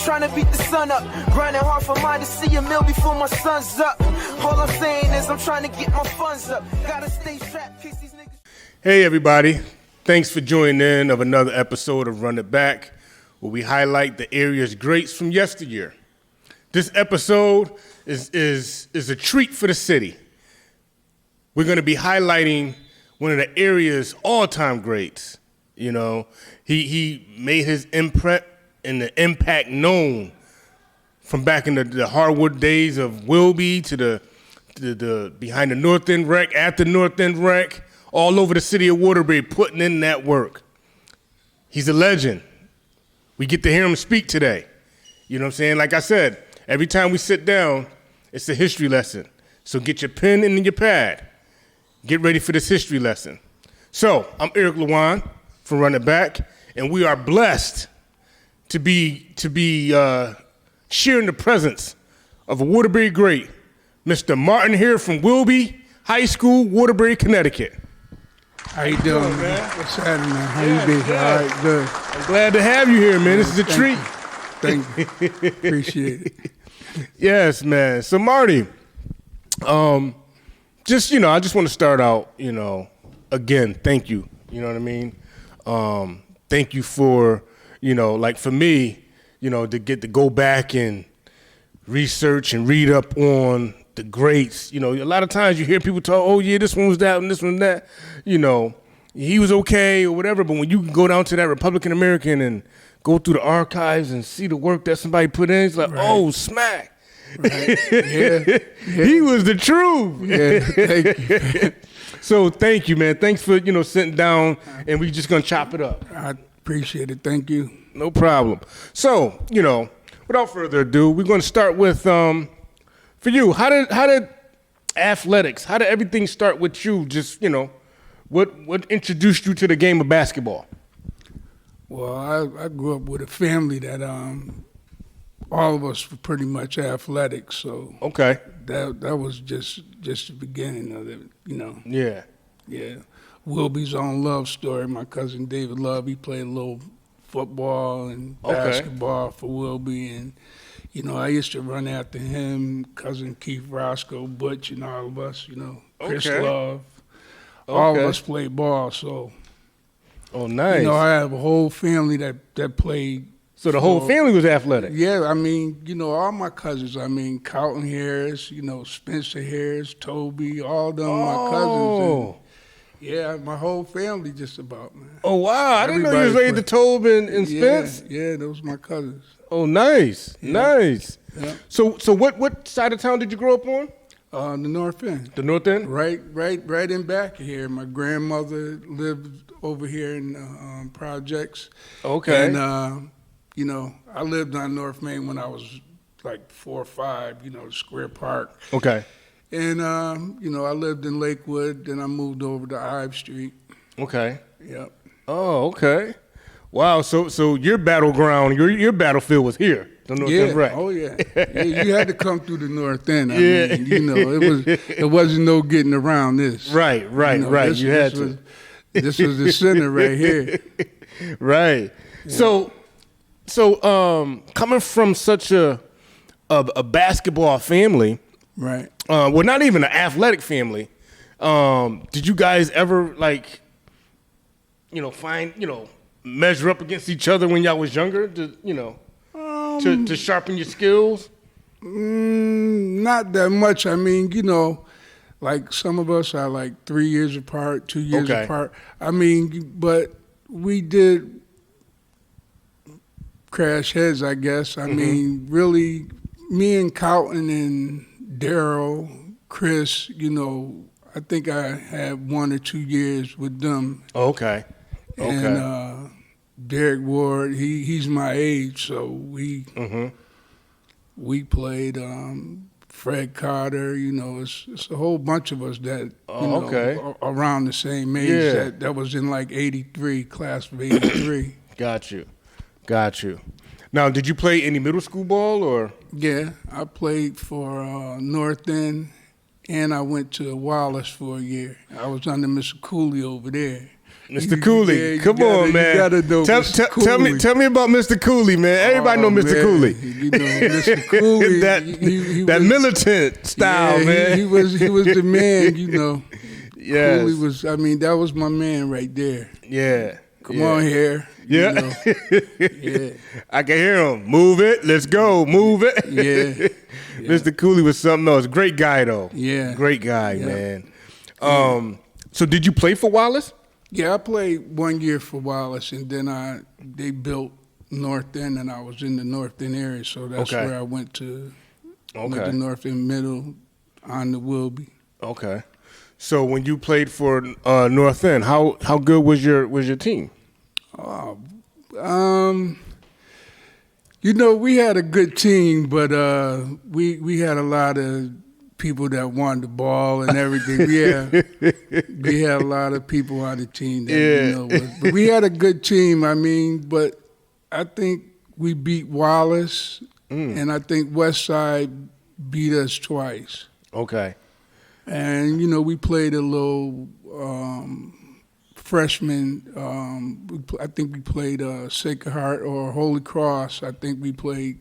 trying to beat the sun up. Grinding hard for mine to see a meal before my sun's up. All I'm saying is I'm trying to get my funds up. Gotta stay strapped, case these niggas. Hey everybody, thanks for joining in of another episode of Run It Back, where we highlight the area's greats from yesteryear. This episode is a treat for the city. We're going to be highlighting one of the area's all-time greats. You know, he made his imprint and the impact known from back in the hardwood days of Wilby to the behind the North End Rec, at the North End Rec, all over the city of Waterbury, putting in that work. He's a legend. We get to hear him speak today. You know what I'm saying? Like I said, every time we sit down, it's a history lesson. So get your pen and your pad. Get ready for this history lesson. So I'm Eric Lewan from Run It Back, and we are blessed to be sharing the presence of a Waterbury great, Mr. Martin here from Wilby High School, Waterbury, Connecticut. How you doing, man? What's happening, man? How you been? Yeah. All right, good. I'm glad to have you here, man. This is a treat. Thank you. Appreciate it. Yes, man. So, Marty, I just want to start out, again, thank you. You know what I mean? Thank you for, like for me, to get to go back and research and read up on the greats. A lot of times you hear people talk, oh, yeah, this one was that and this one that. He was okay or whatever, but when you go down to that Republican American and go through the archives and see the work that somebody put in, it's like, right. Oh, smack. Right. Yeah. He was the truth. Yeah, thank you. So thank you, man. Thanks for, sitting down, and we just going to chop it up. I appreciate it. Thank you. No problem. So, without further ado, we're going to start with, for you, how did athletics, how did everything start with you? Just, what introduced you to the game of basketball? Well, I grew up with a family that all of us were pretty much athletic, so okay, that was just the beginning of it, Yeah. Yeah. Wilby's own love story. My cousin David Love, he played a little football and basketball for Wilby, and I used to run after him, cousin Keith Roscoe, Butch, and all of us, Chris Love. All of us played ball, so. Oh, nice. I have a whole family that played. So the whole family was athletic? Yeah, all my cousins. Carlton Harris, Spencer Harris, Toby, all them my cousins. And, yeah, my whole family just about, man. Oh, wow. I didn't know you was related to Toby and Spence. Yeah, those my cousins. Oh, nice. Yeah. Nice. Yeah. So what side of town did you grow up on? The North End. The North End? Right in back here. My grandmother lived over here in projects. Okay. And, I lived on North Main when I was like 4 or 5, Square Park. Okay. And, I lived in Lakewood, then I moved over to Ive Street. Okay. Yep. Oh, okay. Wow, so your battleground, your battlefield was here. The North End, right? Oh yeah. You had to come through the North End. I mean, it wasn't no getting around this. Right. You had to. This was the center right here. Right. Yeah. So coming from such a basketball family, right? Well, not even an athletic family. Did you guys ever measure up against each other when y'all was younger? To sharpen your skills? Not that much. Like some of us are like 3 years apart, 2 years apart. But we did crash heads, I guess. Really, me and Carlton and Daryl, Chris, I think I had 1 or 2 years with them. Okay. And Derek Ward, he's my age, so we played Fred Carter, it's a whole bunch of us that around the same age that was in like 83, class of 83. Got you. Now, did you play any middle school ball or? Yeah, I played for North End, and I went to Wallace for a year. I was under Mr. Cooley over there. Mr. Cooley, come on, man. You gotta know Mr. Cooley. Tell me about Mr. Cooley, man. Everybody know Mr. Man. Cooley. You know, Mr. Cooley. that militant style, man. He was the man, you know. Yes. Cooley was, I mean, that was my man right there. Yeah. Come on here. Yeah. You know. Yeah. I can hear him. Move it. Let's go. Move it. Yeah. Mr. Cooley was something else. Great guy, though. Yeah. Great guy, man. So did you play for Wallace? Yeah, I played 1 year for Wallace, and then they built North End, and I was in the North End area, so that's where I went to. Went to North End Middle on the Wilby. Okay. So when you played for North End, how good was your team? You know, we had a good team, but we had a lot of people that wanted the ball and everything. We had a lot of people on the team that you know but we had a good team. I mean, but I think we beat Wallace, and I think Westside beat us twice. Okay. And you know, we played a little freshman. I think we played Sacred Heart or Holy Cross. I think we played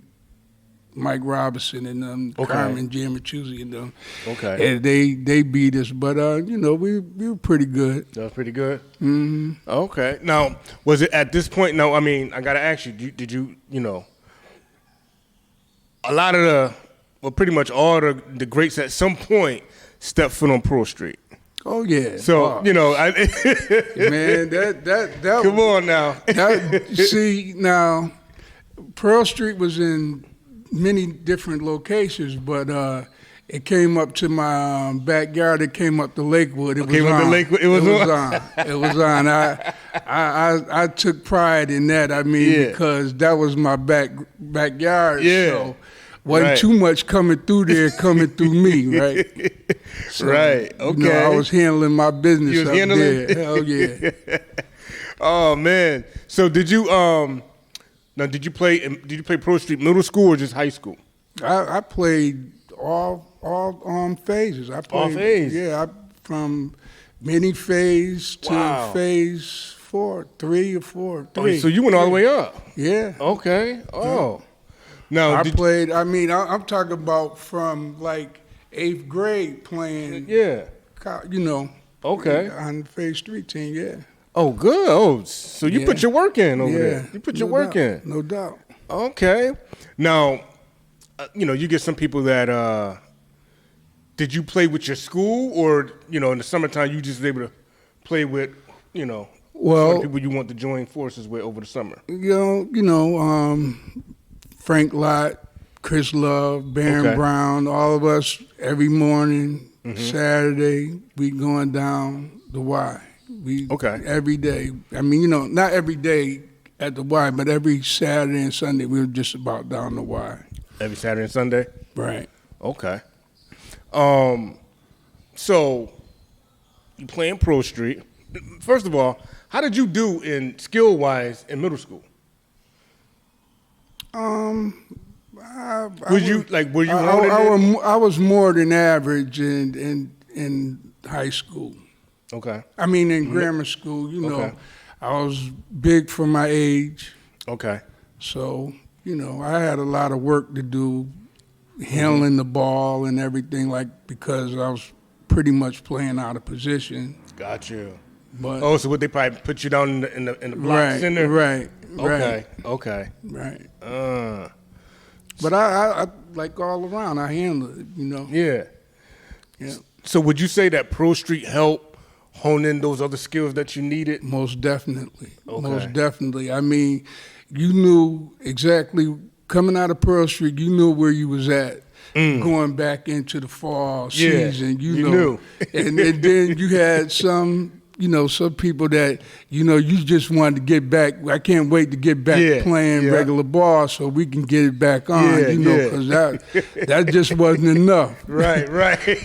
Mike Robinson and them, Carmen Giamachuzzi and them. Okay. And they beat us, but you know, we were pretty good. That was pretty good. Mm-hmm. Okay. Now, was it at this point? No, I mean, I gotta ask you. Did you know? A lot of pretty much all the greats at some point stepped foot on Pearl Street. Oh yeah. So you know, man, that come on now. See now, Pearl Street was in many different locations, but it came up to my backyard. It came up to Lakewood. It was on. It was on. It was on. I took pride in that. I mean, because that was my backyard. Yeah. So wasn't too much coming through me, right? So, right. Okay. You know, I was handling my business You was up handling? there. Hell yeah. Oh man. So did you now did you play Pearl Street Middle School or just high school? I played all phases. I played all phases? Yeah, from mini phase to phase 3 or 4. Oh, so you went all the way up. Yeah. Okay. Oh. Now I played. I mean, I'm talking about from like 8th grade playing. Yeah. You know. Okay. On the phase 3 team. Yeah. Oh, good. Oh, so you put your work in over there. You put your work in. No doubt. Okay. Now, you know, you get some people that. Did you play with your school, or you know, in the summertime you just was able to play with, you know, some people you want to join forces with over the summer? You know, Frank Lott, Chris Love, Baron Brown, all of us every morning, Saturday, we going down the Y. Every day. I mean, you know, not every day at the Y, but every Saturday and Sunday we were just about down the Y. Every Saturday and Sunday? Right. Okay. So you playing Pearl Street. First of all, how did you do in skill-wise in middle school? I was more than average in high school. Okay. I mean, in grammar school, you know, I was big for my age. Okay. So, you know, I had a lot of work to do, handling the ball and everything, like, because I was pretty much playing out of position. Got you. But so would they probably put you down in the block center? Right. Okay. Right. But I like all around, I handled it, you know. Yeah. Yeah. So would you say that Pearl Street helped hone in those other skills that you needed? Most definitely. Okay. Most definitely. I mean, you knew exactly, coming out of Pearl Street, you knew where you was at. Going back into the fall season, you knew. and then you had some people that, you know, you just wanted to get back. I can't wait to get back playing regular ball so we can get it back on, because that just wasn't enough. Right.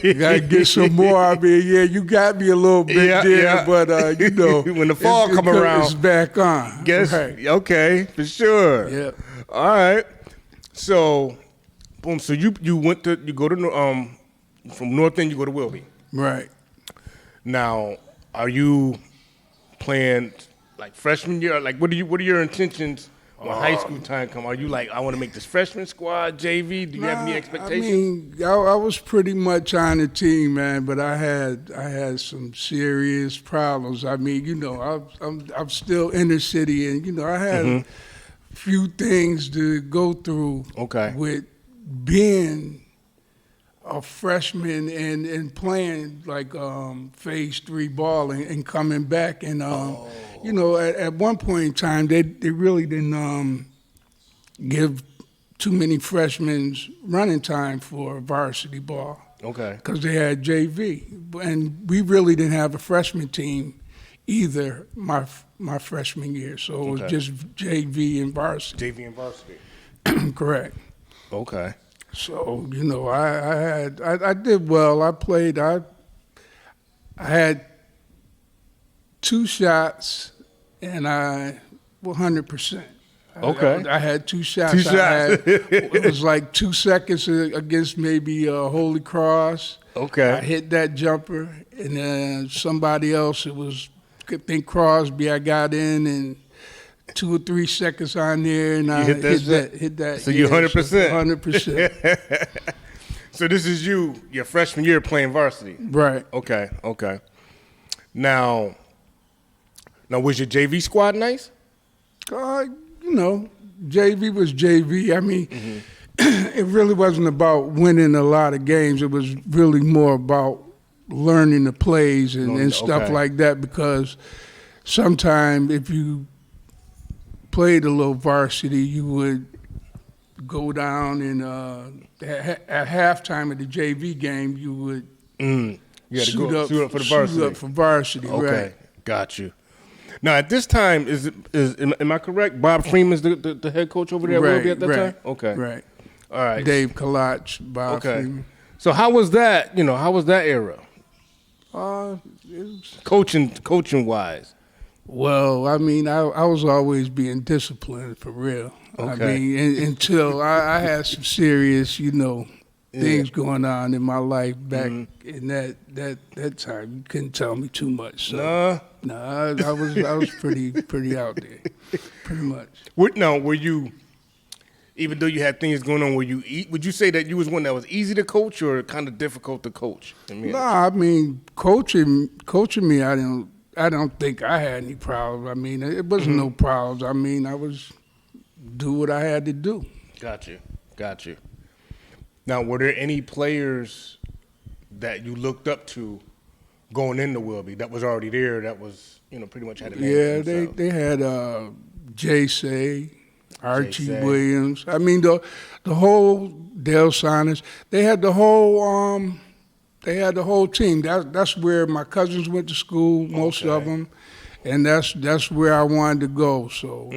You got to get some more. I mean, you got me a little bit there, but, you know. When the fall come around. It's back on. Okay, for sure. Yeah. All right. So, boom. So you go to, from North End, you go to Wilby. Right. Now, are you playing like freshman year? Like, what are your intentions when high school time come? Are you like, I want to make this freshman squad, JV? Do you have any expectations? I was pretty much on the team, man, but I had some serious problems. I mean, you know, I'm still inner city, and you know, I had a few things to go through. Okay. With being a freshman and playing like phase 3 ball and coming back and you know, at one point in time they really didn't give too many freshmen running time for varsity ball. Okay. Because they had JV, and we really didn't have a freshman team either my freshman year, so it was just JV and varsity. JV and varsity. Correct. Okay. So, you know, I did well. I played. I had 2 shots, and 100%. Okay. I had 2 shots. 2 shots. It was like 2 seconds against maybe Holy Cross. Okay. I hit that jumper, and then somebody else, it was, I think Crosby, I got in, and 2 or 3 seconds on there, and I hit that. So you 100%. 100%. So this is your freshman year playing varsity. Right. Okay. Now was your JV squad nice? You know, JV was JV. I mean, it really wasn't about winning a lot of games. It was really more about learning the plays and stuff like that, because sometimes if you played a little varsity, you would go down and at halftime of the JV game, you would suit up for varsity. Okay, right. Got you. Now at this time, am I correct? Bob Freeman's the head coach over there at that time? Okay. Right. All right. Dave Kalach, Bob Freeman. So how was that? You know, how was that era? It was Coaching wise. Well, I mean, I was always being disciplined for real. Okay. I mean, until I had some serious, you know, things going on in my life back in that time. You couldn't tell me too much. So, I was pretty out there, pretty much. Were you, even though you had things going on, would you say that you was one that was easy to coach or kind of difficult to coach? I mean, coaching me, I don't think I had any problems. I mean, it wasn't no problems. I mean, I was do what I had to do. Got you. Now, were there any players that you looked up to going into Wilby that was already there, that was, you know, pretty much had a name? Yeah, they had J.C., Archie Williams. I mean, the whole Dale Saunders. They had the whole team. That's where my cousins went to school, most of them, and that's where I wanted to go. So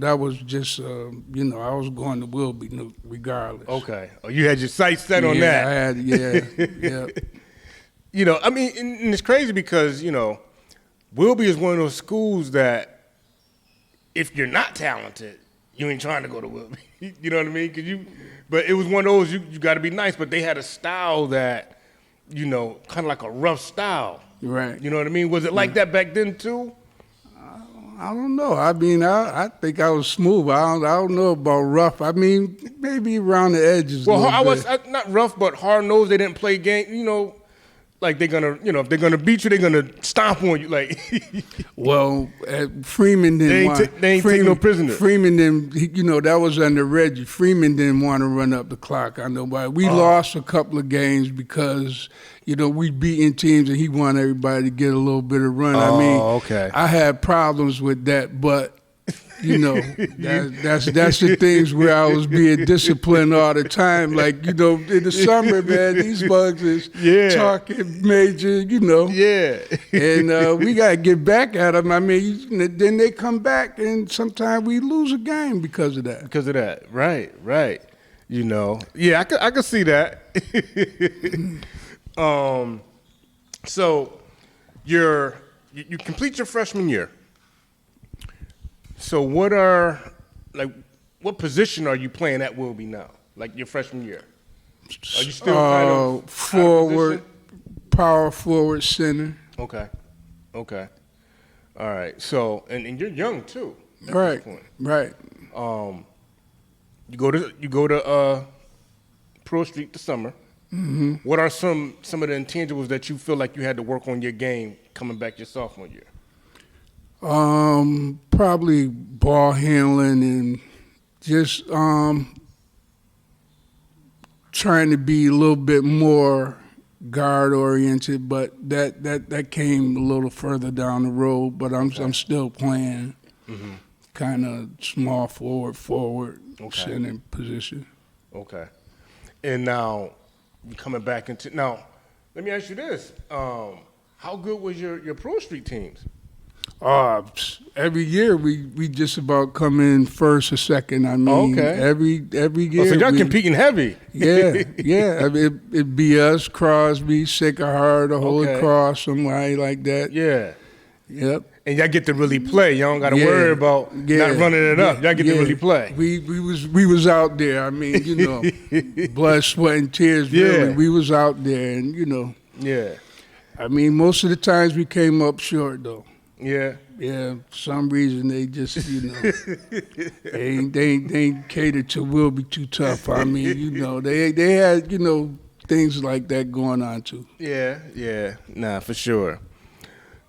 that was just, you know, I was going to Wilby regardless. Okay. Oh, you had your sights set on that. I had, yeah. You know, I mean, and it's crazy because, you know, Wilby is one of those schools that if you're not talented, you ain't trying to go to Wilby. You know what I mean? But it was one of those, you got to be nice, but they had a style that, you know, kind of like a rough style. Right. You know what I mean? Was it like that back then too? I don't know. I mean, I think I was smooth. I don't know about rough. I mean, maybe around the edges. Well, I was not rough, but hard nosed. They didn't play game. You know, like they're gonna, you know, if they're gonna beat you, they're gonna stomp on you. Like, well, Freeman didn't want. They ain't taking no prisoners. Freeman didn't. You know, that was under Reggie. Freeman didn't want to run up the clock on nobody. We lost a couple of games because, you know, we beating teams and he wanted everybody to get a little bit of run. I mean, I had problems with that, but you know, that's the things where I was being disciplined all the time. Like, you know, in the summer, man, these bugs is talking major, you know. Yeah. And we got to get back at them. I mean, then they come back, and sometimes we lose a game because of that. Because of that. Right. You know. Yeah, I could see that. So you complete your freshman year. So what position are you playing at Wilby now? Like your freshman year? Are you still kind of forward, power forward, center? Okay. All right. So, and you're young too. At Right. This point. Right. You go to Pro Street this summer. Mm-hmm. What are some of the intangibles that you feel like you had to work on your game coming back your sophomore year? Probably ball handling and just trying to be a little bit more guard oriented, but that came a little further down the road. But I'm still playing kind of small forward, center position. Okay. And now you're coming back into now. Let me ask you this: how good was your Pro Street teams? Every year we just about come in first or second. I mean, every year. So y'all competing heavy. Yeah. I mean, it'd be us, Crosby, Sacred Heart, or Holy Cross, somebody like that. Yeah. Yep. And y'all get to really play. Y'all don't got to worry about not running it up. Y'all get to really play. We was out there. I mean, you know, blood, sweat, and tears. Really, we was out there, and you know. Yeah. I mean, most of the times we came up short, though. Yeah. Yeah, for some reason they just, you know, they ain't catered to Will Be Too Tough. I mean, you know, they had, you know, things like that going on too. Yeah. Nah, for sure.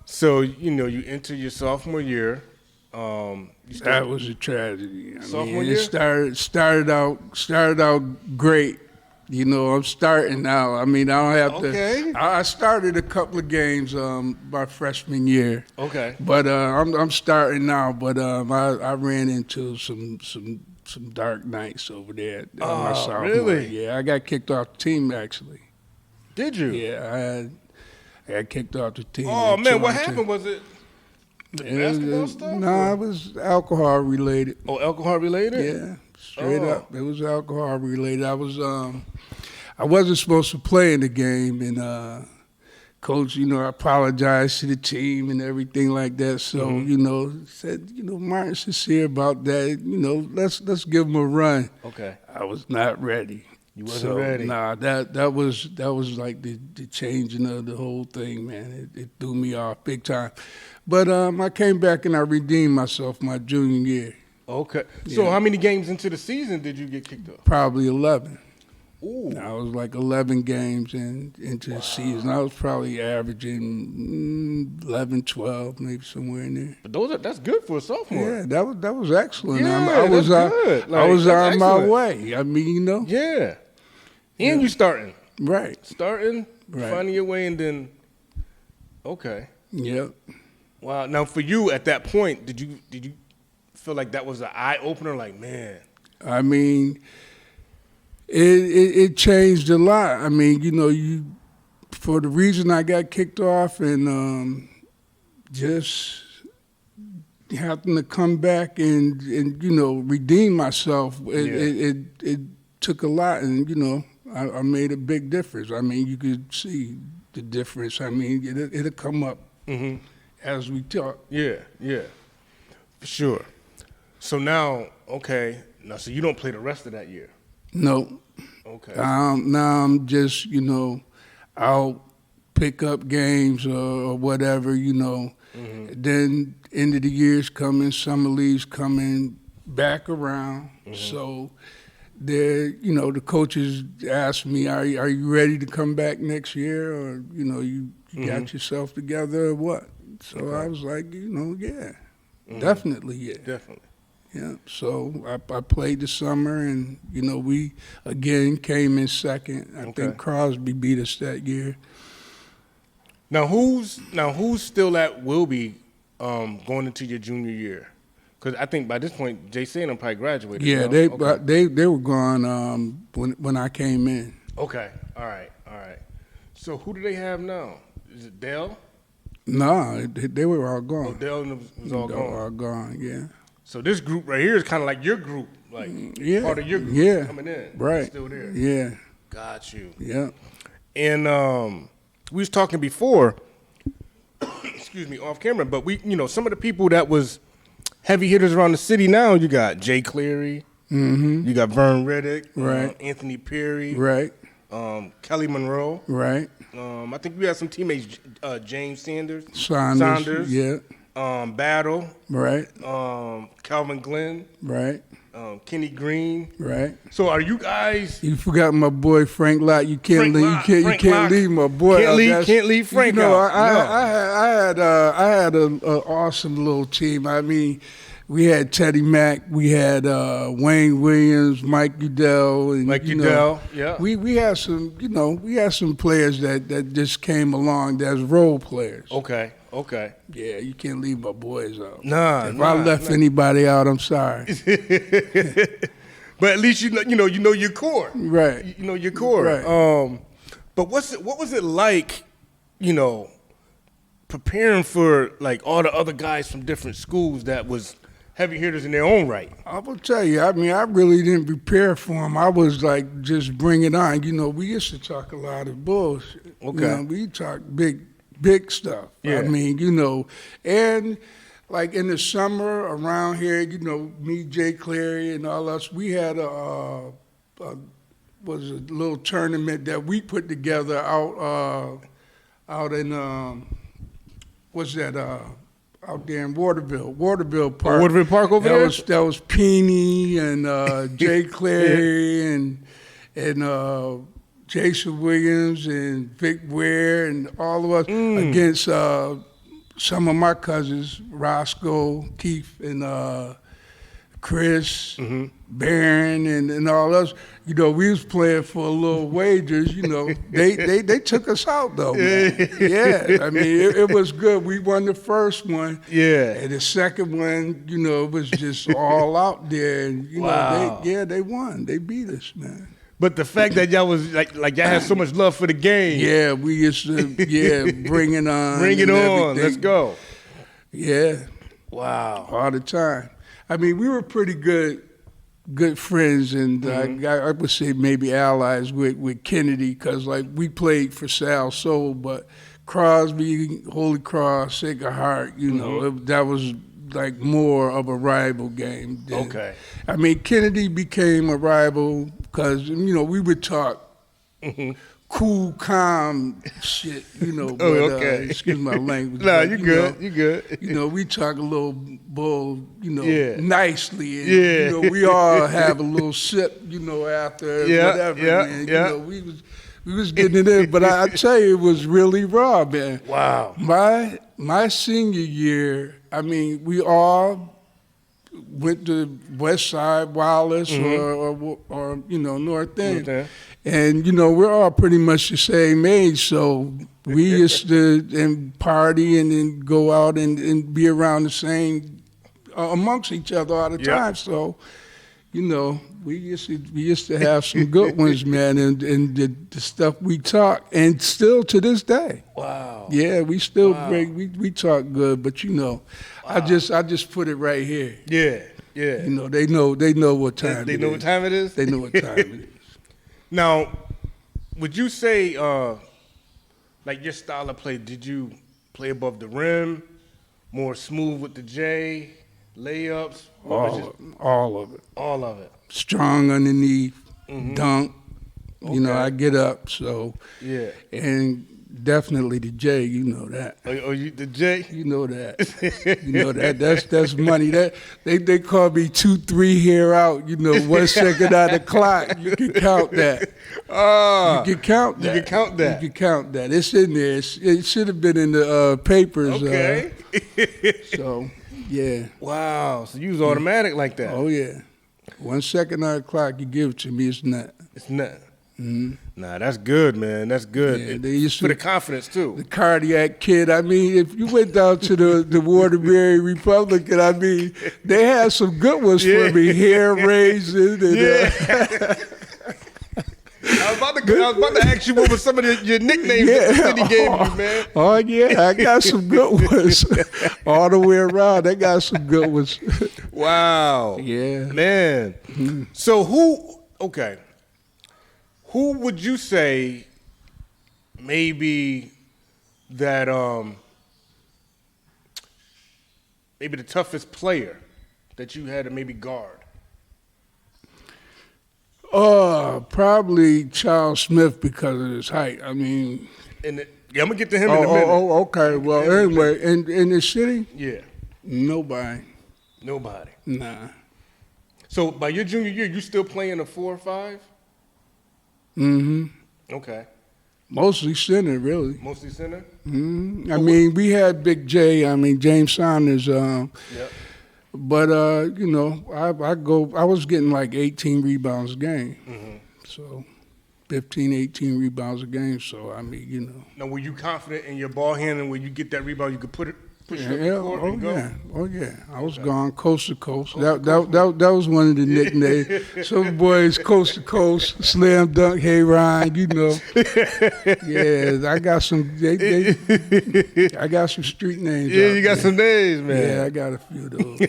So, you know, you enter your sophomore year. That was a tragedy. Sophomore year? It started out great. You know, I'm starting now. I mean, I don't have to. I started a couple of games my freshman year. Okay. But I'm starting now. But I ran into some dark nights over there. My sophomore. Really? Yeah, I got kicked off the team actually. Did you? Yeah, I got kicked off the team. Oh man, what happened? Was it basketball stuff? No, it was alcohol related. Oh, alcohol related? Yeah. Straight up, it was alcohol related. I wasn't supposed to play in the game, and coach, you know, I apologized to the team and everything like that. So, you know, said, you know, Martin's sincere about that. You know, let's give him a run. Okay. I was not ready. You wasn't ready. Nah, that was like the changing of the whole thing, man. It threw me off big time. But I came back and I redeemed myself my junior year. Okay. So how many games into the season did you get kicked off? Probably 11. Ooh. I was like 11 games into the season. I was probably averaging 11, 12, maybe somewhere in there. But that's good for a sophomore. Yeah, that was excellent. Yeah, I was good. I was on excellent. my way. I mean, you know. Yeah. And you starting. Right. Finding your way, and then, okay. Yep. Wow. Now, for you at that point, did you feel like that was an eye opener? Like, man. I mean, it changed a lot. I mean, you know, for the reason I got kicked off and just having to come back and you know, redeem myself, it took a lot, and you know, I made a big difference. I mean, you could see the difference. I mean, it'll come up as we talk. Yeah, for sure. So now, so you don't play the rest of that year? No. Okay. Now I'm just, you know, I'll pick up games or whatever, you know. Then end of the year's coming, summer league's coming back around. So there, you know, the coaches ask me, are you ready to come back next year, or you know, you got yourself together or what? So I was like, you know, definitely, yeah. Definitely. Yeah, so I played the summer, and you know, we again came in second. I think Crosby beat us that year. Now who's still at Wilby going into your junior year? Because I think by this point, JC and them probably graduated. Yeah, they were gone when I came in. Okay, all right. So who do they have now? Is it Dale? No, they were all gone. Oh, Dale was all gone. All gone, yeah. So this group right here is kind of like your group, like part of your group coming in. Right. Still there. Yeah. Got you. Yeah. And we was talking before, excuse me, off camera, but we, you know, some of the people that was heavy hitters around the city now, you got Jay Cleary, you got Vern Reddick, right. Anthony Perry, right. Kelly Monroe, right. I think we had some teammates, James Saunders, yeah. Battle, Right. Calvin Glenn, Right. Kenny Green. Right. So are you guys? You forgot my boy Frank Lott. You can't Frank leave. Lott, You Frank can't Lott. leave my boy. Can't leave Frank You know, out. I had an awesome little team. I mean, we had Teddy Mack, we had Wayne Williams, Mike Udell, and Mike you Udell, know, yeah. We had some, you know, we had some players that just came along as role players. Okay. Yeah, you can't leave my boys out. Nah. If I left anybody out, I'm sorry. But at least you know your core. Right. You know your core. Right. But what was it like, preparing for like all the other guys from different schools that was heavy hitters in their own right? I will tell you, I mean, I really didn't prepare for them. I was like, just bring it on. You know, we used to talk a lot of bullshit. Okay. You know, we talk big stuff. Yeah. I mean, you know, and like in the summer around here, you know, me, Jay Clary, and all us, we had a little tournament that we put together out in out there in Waterville Park. Waterville Park over there? That was Peony and Jay Clary and Jason Williams and Vic Ware and all of us against some of my cousins, Roscoe, Keith, and Chris, Barron, and all us. You know, we was playing for a little wagers. You know, they took us out though. Man. Yeah, I mean it was good. We won the first one. Yeah. And the second one, you know, it was just all out there, and you Wow. know, they won. They beat us, man. But the fact that y'all was like y'all had so much love for the game. Yeah, we used to bring it on. Bring it and on. everything. Let's go. Yeah. Wow. All the time. I mean, we were pretty good friends, and I would say maybe allies with Kennedy, because like we played for Sal Soul, but Crosby, Holy Cross, Sacred Heart, you know, that was like more of a rival game. Okay. I mean, Kennedy became a rival because, you know, we would talk cool, calm shit, you know. But, okay. Excuse my language. Nah, but, you know, good. You good. You know, we talk a little bull, you know, Yeah. nicely. And, Yeah. you know, we all have a little sip, you know, after Yeah, whatever. yeah, Man. yeah. You know, we was getting it in, but I tell you, it was really raw, man. Wow. My senior year, I mean, we all went to West Side, Wallace, or you know, North End. Okay. And, you know, we're all pretty much the same age, so we used to party and then go out and be around the same, amongst each other all the time. So, you know, we used to have some good ones, man, and the stuff we talk, and still to this day. Wow. Yeah, we still we talk good, but you know, I just put it right here. Yeah. Yeah. You know, they know what time They know what time it is? They know what time it is. Now, would you say, like your style of play, did you play above the rim, more smooth with the J, layups? All of it. All of it. Strong underneath, dunk. You know, Okay. I get up, so. Yeah. And definitely the J, you know that. Oh, you the J? You know that. You know that. That's money. That they call me 2-3 here out. You know, 1 second out of the clock. You can count that. You can count that. You can count that. You can count that. It's in there. It should have been in the papers. Okay. So, yeah. Wow. So you was automatic like that? Oh yeah. 1 second out of the clock, you give it to me. It's not. It's not. Nah, that's good, man. That's good. Yeah, they used for to- the confidence too. The cardiac kid. I mean, if you went down to the Waterbury Republican, I mean, they had some good ones for me. Hair raising. And, I was about to ask you what was some of your nicknames that the city gave you, man. Oh yeah, I got some good ones all the way around. I got some good ones. Wow. Yeah. Man. So who would you say maybe that maybe the toughest player that you had to maybe guard? Probably Charles Smith because of his height. I mean, And Yeah, I'm gonna get to him in a minute. Okay. Well, anyway, in the city, Yeah. nobody. Nah. So by your junior year, you still playing a 4 or 5? Mm-hmm. Okay. Mostly center, really. Mostly center? Mm-hmm. I mean, we had Big J. I mean, James Saunders. Yep. But you know, I was getting like 18 rebounds a game. Mm-hmm. So 15, 18 rebounds a game. So I mean, you know. Now, were you confident in your ball handling when you get that rebound, you could push it up the court and go? Yeah. I was gone coast to coast. That was one of the nicknames. Some boys coast to coast, slam dunk, hey Ryan, you know. Yeah, I got some. I got some street names. Yeah, you got some names, man. Yeah, I got a few of those.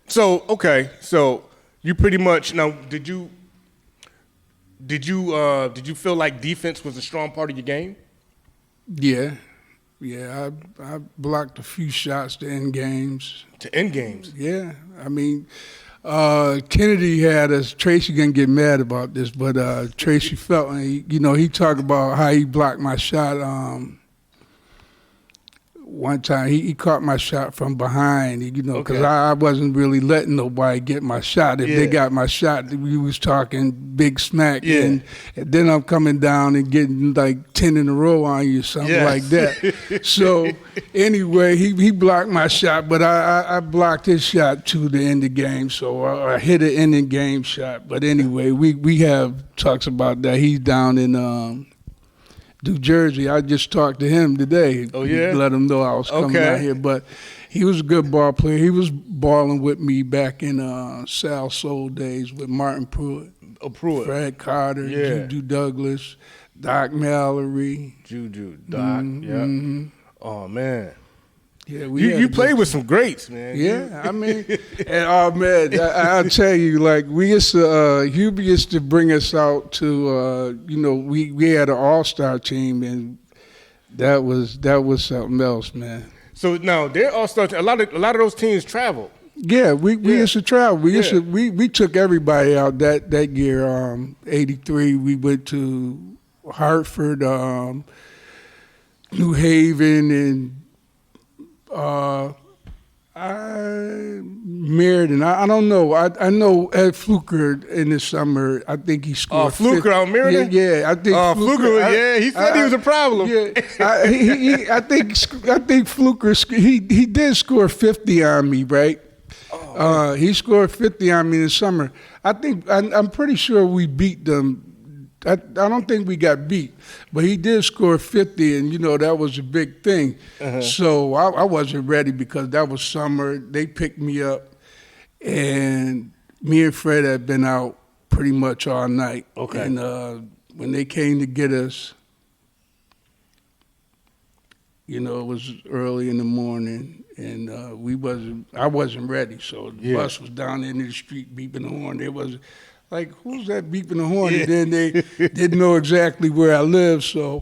So you pretty much now. Did you feel like defense was a strong part of your game? Yeah. Yeah, I blocked a few shots to end games. To end games? Yeah, I mean, Kennedy had us. Tracy gonna get mad about this, but Tracy Felton, he talked about how he blocked my shot. One time he caught my shot from behind, because I wasn't really letting nobody get my shot. If they got my shot, we was talking big smack, and then I'm coming down and getting like 10 in a row on you, something like that. So anyway, he blocked my shot, but I blocked his shot to the end of the game, so I hit an ending game shot. But anyway, we have talks about that. He's down in New Jersey. I just talked to him today. Oh, yeah? Let him know I was coming out here. But he was a good ball player. He was balling with me back in Sal Soul days with Martin Pruitt. Oh, Pruitt. Fred Carter, Juju Douglas, Doc Mallory. Juju, Doc, yeah. Oh, man. Yeah, you played with some greats, man. Yeah, I mean, and man, I'll tell you, like we used to, Hubie used to bring us out to, we had an all-star team, and that was something else, man. So now they're all-star. A lot of those teams travel. Yeah, we used to travel. We took everybody out that year. '83, we went to Hartford, New Haven, and. Meriden. I don't know. I know Ed Fluker in the summer. I think he scored. Fluker out Meriden? Yeah. I think. Fluker. He said he was a problem. Yeah. I think Fluker. He did score 50 on me, right? He scored 50 on me in the summer. I'm pretty sure we beat them. I don't think we got beat, but he did score 50, and, that was a big thing. So I wasn't ready because that was summer. They picked me up, and me and Fred had been out pretty much all night. Okay. And when they came to get us, it was early in the morning, and I wasn't ready. So the bus was down in the street beeping the horn. There was like, who's that beeping the horn? And then they didn't know exactly where I lived. So,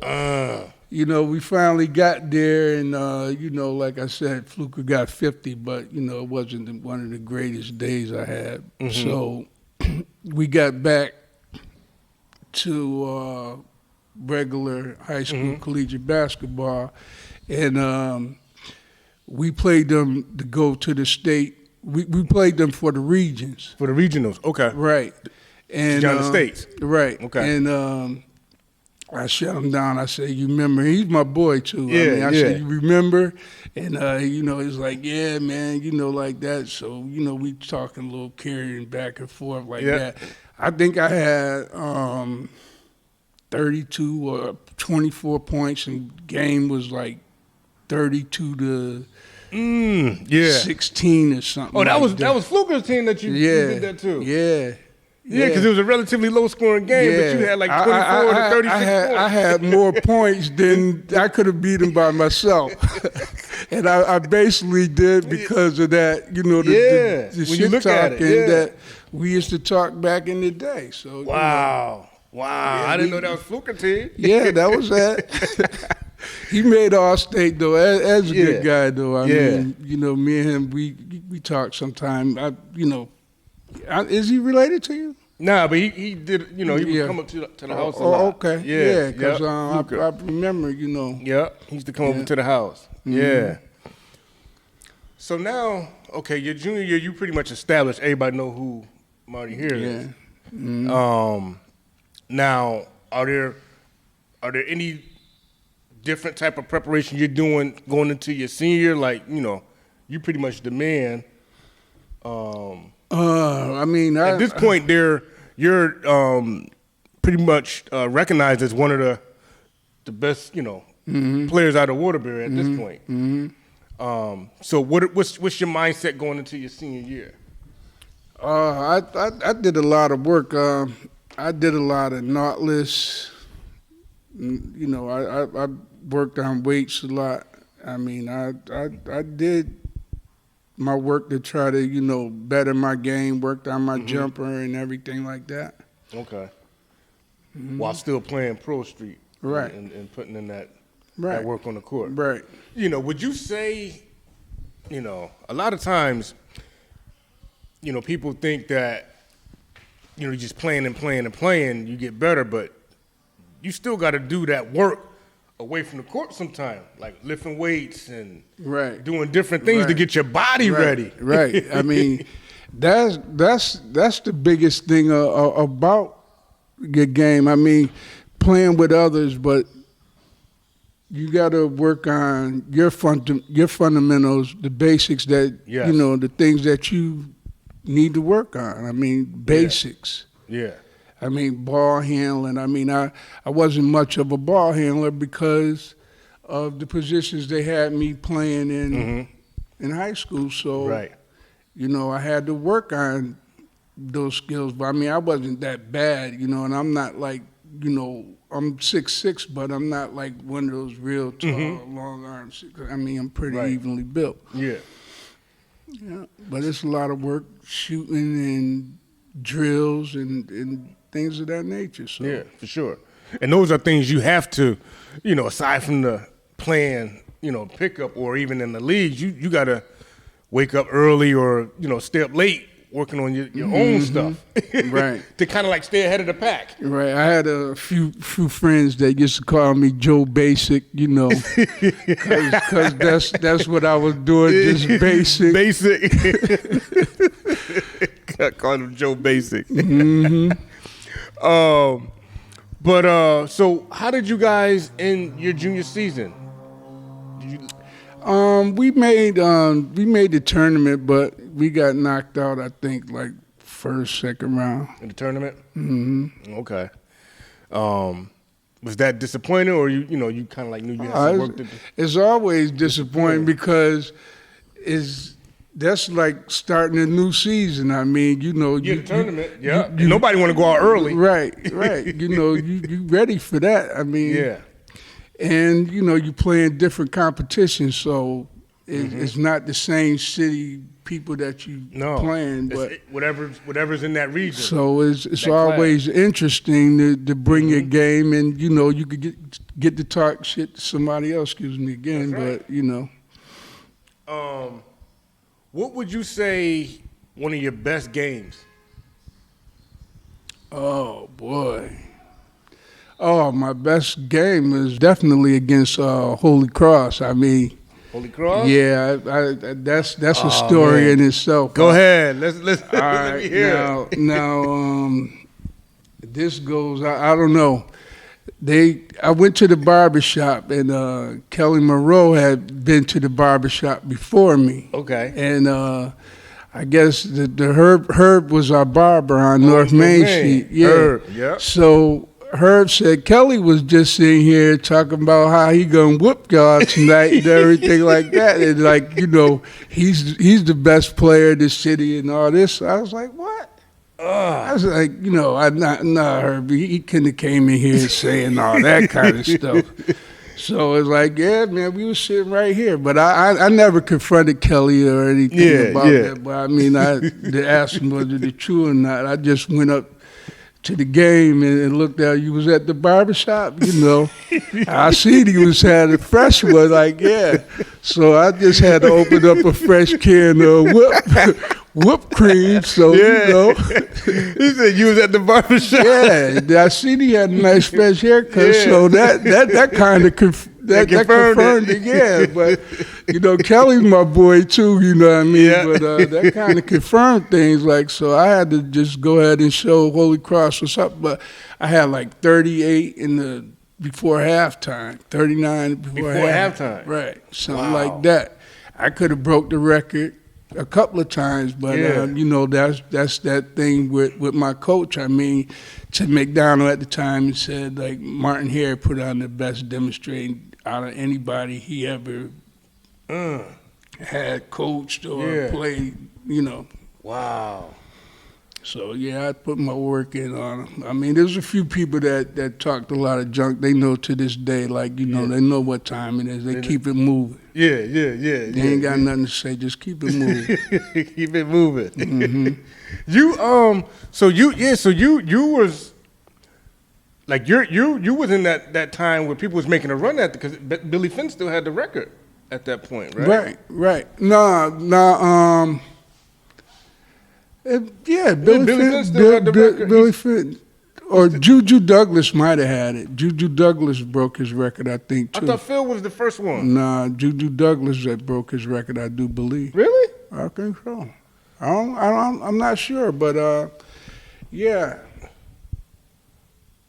we finally got there. And, like I said, Fluker got 50, but, it wasn't one of the greatest days I had. Mm-hmm. So we got back to regular high school collegiate basketball. And we played them to go to the state. We played them for the regions. For the regionals, okay. Right. And down the states. Right. Okay. And I shut him down. I said, you remember? He's my boy, too. Yeah, I said, you remember? And, he's like, yeah, man, like that. So, we talking a little carrying back and forth like that. I think I had 32 or 24 points, and game was like 32 to 16 or something. Oh, that was Fluker's team that you did that too. Yeah. Yeah, because it was a relatively low-scoring game, but you had like 24 to 36 points. I had more points than I could have beat him by myself. And I basically did because of that, the shit talking that we used to talk back in the day. So Wow. I didn't know that was Fluker team. Yeah, that was that. He made All-State, though. As a good guy, though. I mean, me and him, we talk sometime. Is he related to you? Nah, but he did. You know, he would come up to the house a lot. Oh, okay. Yeah, because I remember, you know. Yeah, he used to come over to the house. Mm-hmm. Yeah. So now, okay, your junior year, you pretty much established. Everybody know who Marty Harye is. Mm-hmm. Now, are there any different type of preparation you're doing going into your senior year? Like, you know, you pretty much the man. I mean, at this point, you're pretty much recognized as one of the best, you know, players out of Waterbury at this point. Mm-hmm. So what's your mindset going into your senior year? I did a lot of work. I did a lot of knotless. You know, I worked on weights a lot. I mean, I did my work to try to, you know, better my game, worked on my jumper and everything like that. Okay. While still playing pro street. Right. And putting in that work on the court. Right. You know, would you say, you know, a lot of times, you know, people think that, you know, just playing and playing and playing, you get better, but you still got to do that work away from the court sometime, like lifting weights and doing different things to get your body ready. Right. I mean, that's the biggest thing about your game. I mean, playing with others, but you got to work on your fundamentals, the basics that you know, the things that you need to work on. I mean, basics. Yeah. I mean, ball handling. I mean, I wasn't much of a ball handler because of the positions they had me playing in high school. So, you know, I had to work on those skills. But, I mean, I wasn't that bad, you know, and I'm not like, you know, I'm 6'6", but I'm not like one of those real tall, long arms. I mean, I'm pretty evenly built. Yeah. Yeah, but it's a lot of work, shooting and drills and things of that nature. So. Yeah, for sure. And those are things you have to, you know, aside from the playing, you know, pickup or even in the leagues, you got to wake up early or, you know, stay up late working on your own stuff. Right. To kind of like stay ahead of the pack. Right. I had a few friends that used to call me Joe Basic, you know, because that's what I was doing, just basic. Basic. I called him Joe Basic. So how did you guys end your junior season? We made the tournament, but we got knocked out, I think, like first, second round. In the tournament? Mm-hmm. Okay. Was that disappointing, or you kind of like knew you had some work to do? It's always disappointing because that's like starting a new season. I mean, you know, the tournament. Nobody want to go out early. Right. You know, you ready for that. I mean, and you know, you playing different competitions, so it's not the same city people that you playing, but whatever's in that region. So it's always interesting to bring your game, and you know, you could get to talk shit to somebody else. Excuse me again, but you know. What would you say one of your best games? Oh boy. Oh, my best game is definitely against Holy Cross. I mean, Holy Cross? Yeah, that's a story in itself. Go ahead. Let's let me hear it. Now, this goes. I don't know. I went to the barbershop, and Kelly Monroe had been to the barbershop before me. Okay. And I guess the Herb was our barber on North Main Street. Yeah. Herb, yeah. So Herb said Kelly was just sitting here talking about how he gonna whoop y'all tonight and everything like that, and like, you know, he's the best player in the city and all this. So I was like, what? I was like, you know, Herb, he couldn't have came in here saying all that kind of stuff. So it's like, yeah, man, we were sitting right here. But I never confronted Kelly or anything about that. But I mean, to ask him whether it's true or not. I just went up to the game and looked out. You was at the barbershop, you know. I seen he was had a fresh one, like, yeah. So I just had to open up a fresh can of whipped cream, so you know. He said you was at the barbershop. Yeah, I seen he had a nice fresh haircut, so that kind of confirmed it. Yeah, but you know, Kelly's my boy too. You know what I mean? Yeah. But that kind of confirmed things. Like, so I had to just go ahead and show Holy Cross what's up. But I had like 38 before halftime, 39 before halftime. Right, something Wow. like that. I could have broke the record a couple of times, but you know, that's that thing with my coach. I mean, to McDonald at the time, and said like Martin Harye put on the best demonstrating out of anybody he ever had coached or played. You know. Wow. So yeah, I put my work in on him. I mean, there's a few people that talked a lot of junk. They know to this day, like, you know, they know what time it is. They keep it moving. Yeah. They ain't got nothing to say. Just keep it moving. Keep it moving. Mm-hmm. So you was like you was in that time where people was making a run at it because Billy Finn still had the record at that point, right? Right. No. Billy Finn still had the record. Billy Finn. Or Juju Douglas might have had it. Juju Douglas broke his record, I think, too. I thought Phil was the first one. Nah, Juju Douglas that broke his record, I do believe. Really? I think so. I'm not sure, but yeah.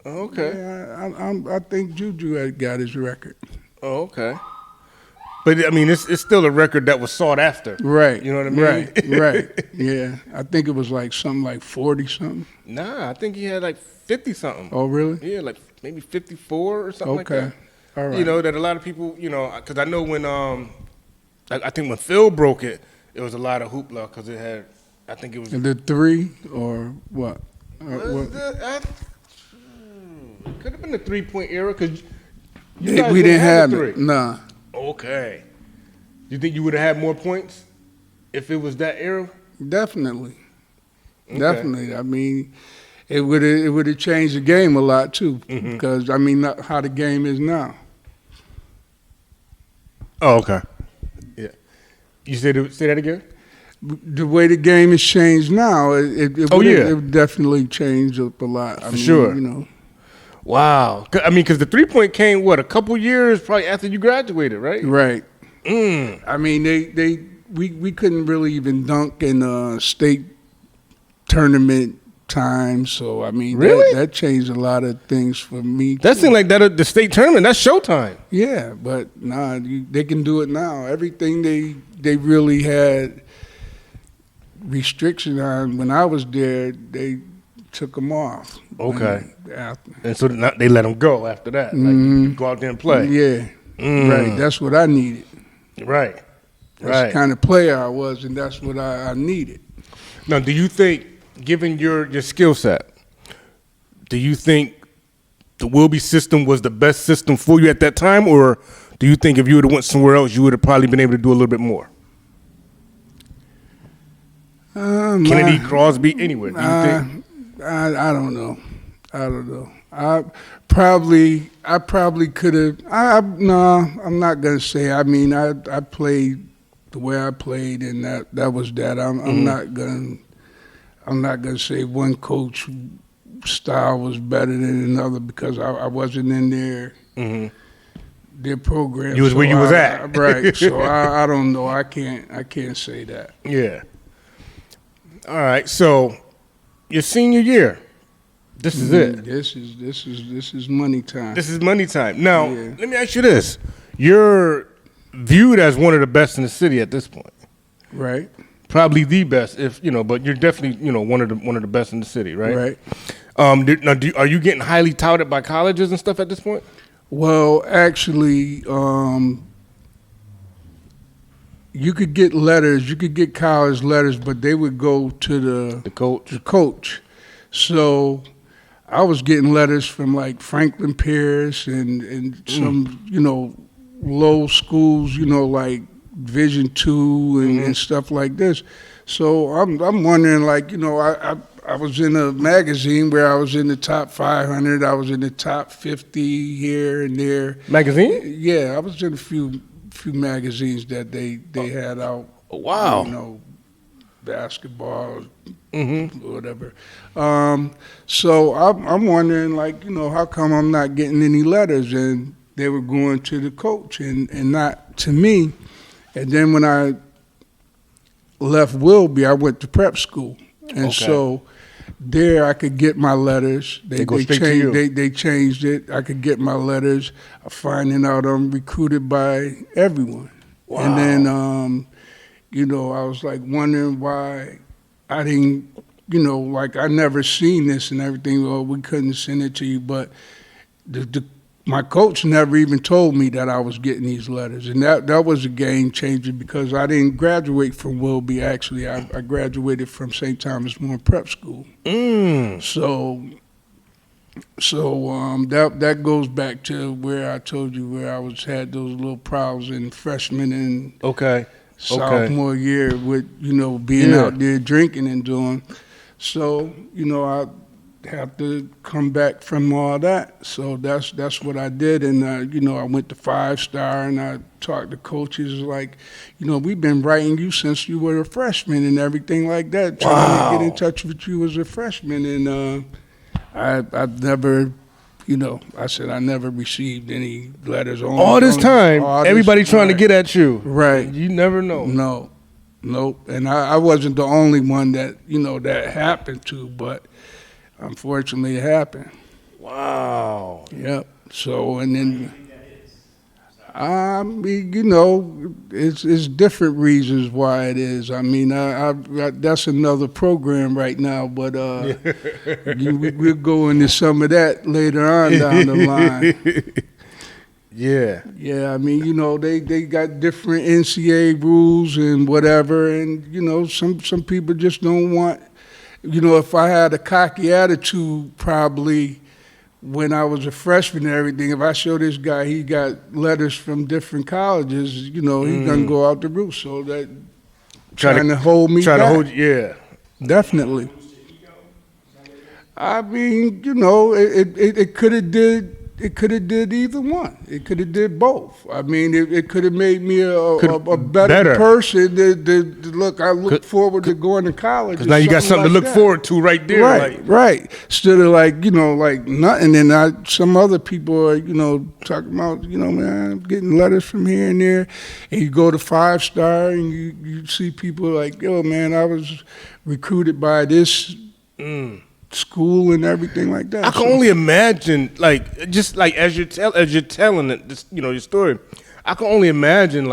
Okay. Yeah, I think Juju had got his record. Oh, okay. But I mean, it's still a record that was sought after. Right. You know what I mean? Right. Yeah. I think it was like something like 40 something. Nah, I think he had like 50 something. Oh, really? Yeah, like maybe 54 or something like that. Okay. All right. You know, that a lot of people, you know, because I know when, I think when Phil broke it, it was a lot of hoopla because it had, I think it was. The 3 or what? Could have been the 3-point era because we didn't have it. Nah. Okay. You think you would have had more points if it was that era? Definitely. Okay. Definitely. I mean, it would have changed the game a lot too, because I mean, not how the game is now. Oh, okay. Yeah. You say that again? The way the game is changed now, it would definitely change up a lot. I mean, sure. You know. Wow. I mean, because the 3-point came, a couple years probably after you graduated, right? Right. I mean, we couldn't really even dunk in state tournament time. So, I mean, really? that changed a lot of things for me. That seemed like that the state tournament, that's showtime. Yeah, but they can do it now. Everything they really had restriction on when I was there, they took them off. Okay. And so they let them go after that. Like, go out there and play. Yeah. Right. That's what I needed. Right. That's the kind of player I was, and that's what I needed. Now, do you think, given your skill set, do you think the Wilby system was the best system for you at that time, or do you think if you would have went somewhere else, you would have probably been able to do a little bit more? Kennedy, Crosby, anywhere. Do you think? I don't know. I probably could have. No, I'm not gonna say. I mean, I played the way I played, and that was that. I'm not gonna say one coach style was better than another because I wasn't in their program. You was where you was at, right? So I don't know. I can't say that. Yeah. All right. So your senior year. This is it. This is money time. This is money time. Now, let me ask you this. You're viewed as one of the best in the city at this point. Right. Probably the best, but you're definitely, one of the best in the city, right? Right. Now, are you getting highly touted by colleges and stuff at this point? Well, actually, you could get letters. You could get college letters, but they would go to the coach. So I was getting letters from like Franklin Pierce and some, low schools, like Division II and stuff like this. So I'm wondering, like, I was in a magazine where I was in the top 500. I was in the top 50 here and there. Magazine? Yeah, I was in a few magazines that they had out. Wow. basketball, whatever. So I'm wondering, like, how come I'm not getting any letters? And they were going to the coach and not to me. And then when I left Wilby, I went to prep school. And so there I could get my letters. They changed it. I could get my letters. I'm finding out I'm recruited by everyone. Wow. And then, I was like wondering why I didn't, like I never seen this and everything. Well, we couldn't send it to you. But my coach never even told me that I was getting these letters. And that was a game changer because I didn't graduate from Wilby, actually. I graduated from St. Thomas More Prep School. So that goes back to where I told you where I had those little problems in freshman and sophomore year with, being out there drinking and doing. So, I have to come back from all that. So that's what I did. And, I went to 5-star and I talked to coaches like, we've been writing you since you were a freshman and everything like that, trying to get in touch with you as a freshman. And I've never, I said I never received any letters. All this time, everybody trying to get at you. Right. You never know. No. Nope. And I wasn't the only one that, that happened to, but unfortunately, it happened. Wow. Yep. So, and then, I mean, it's different reasons why it is. I mean, I that's another program right now, but we'll go into some of that later on down the line. Yeah. Yeah, I mean, they got different NCAA rules and whatever, and, some people just don't want. If I had a cocky attitude, probably when I was a freshman and everything, if I show this guy he got letters from different colleges, he's gonna go out the roof. So that trying to hold me back. Yeah. Definitely. I mean, it could have did. It could have did either one. It could have did both. I mean, it could have made me a better person. Look, I look forward to going to college. Because now you got something to look forward to right there. Right. Instead of like nothing. And some other people are, talking about, man, I'm getting letters from here and there. And you go to 5-star and you see people like, yo, man, I was recruited by this school and everything like that. I can only imagine, just as you're telling it, your story. I can only imagine,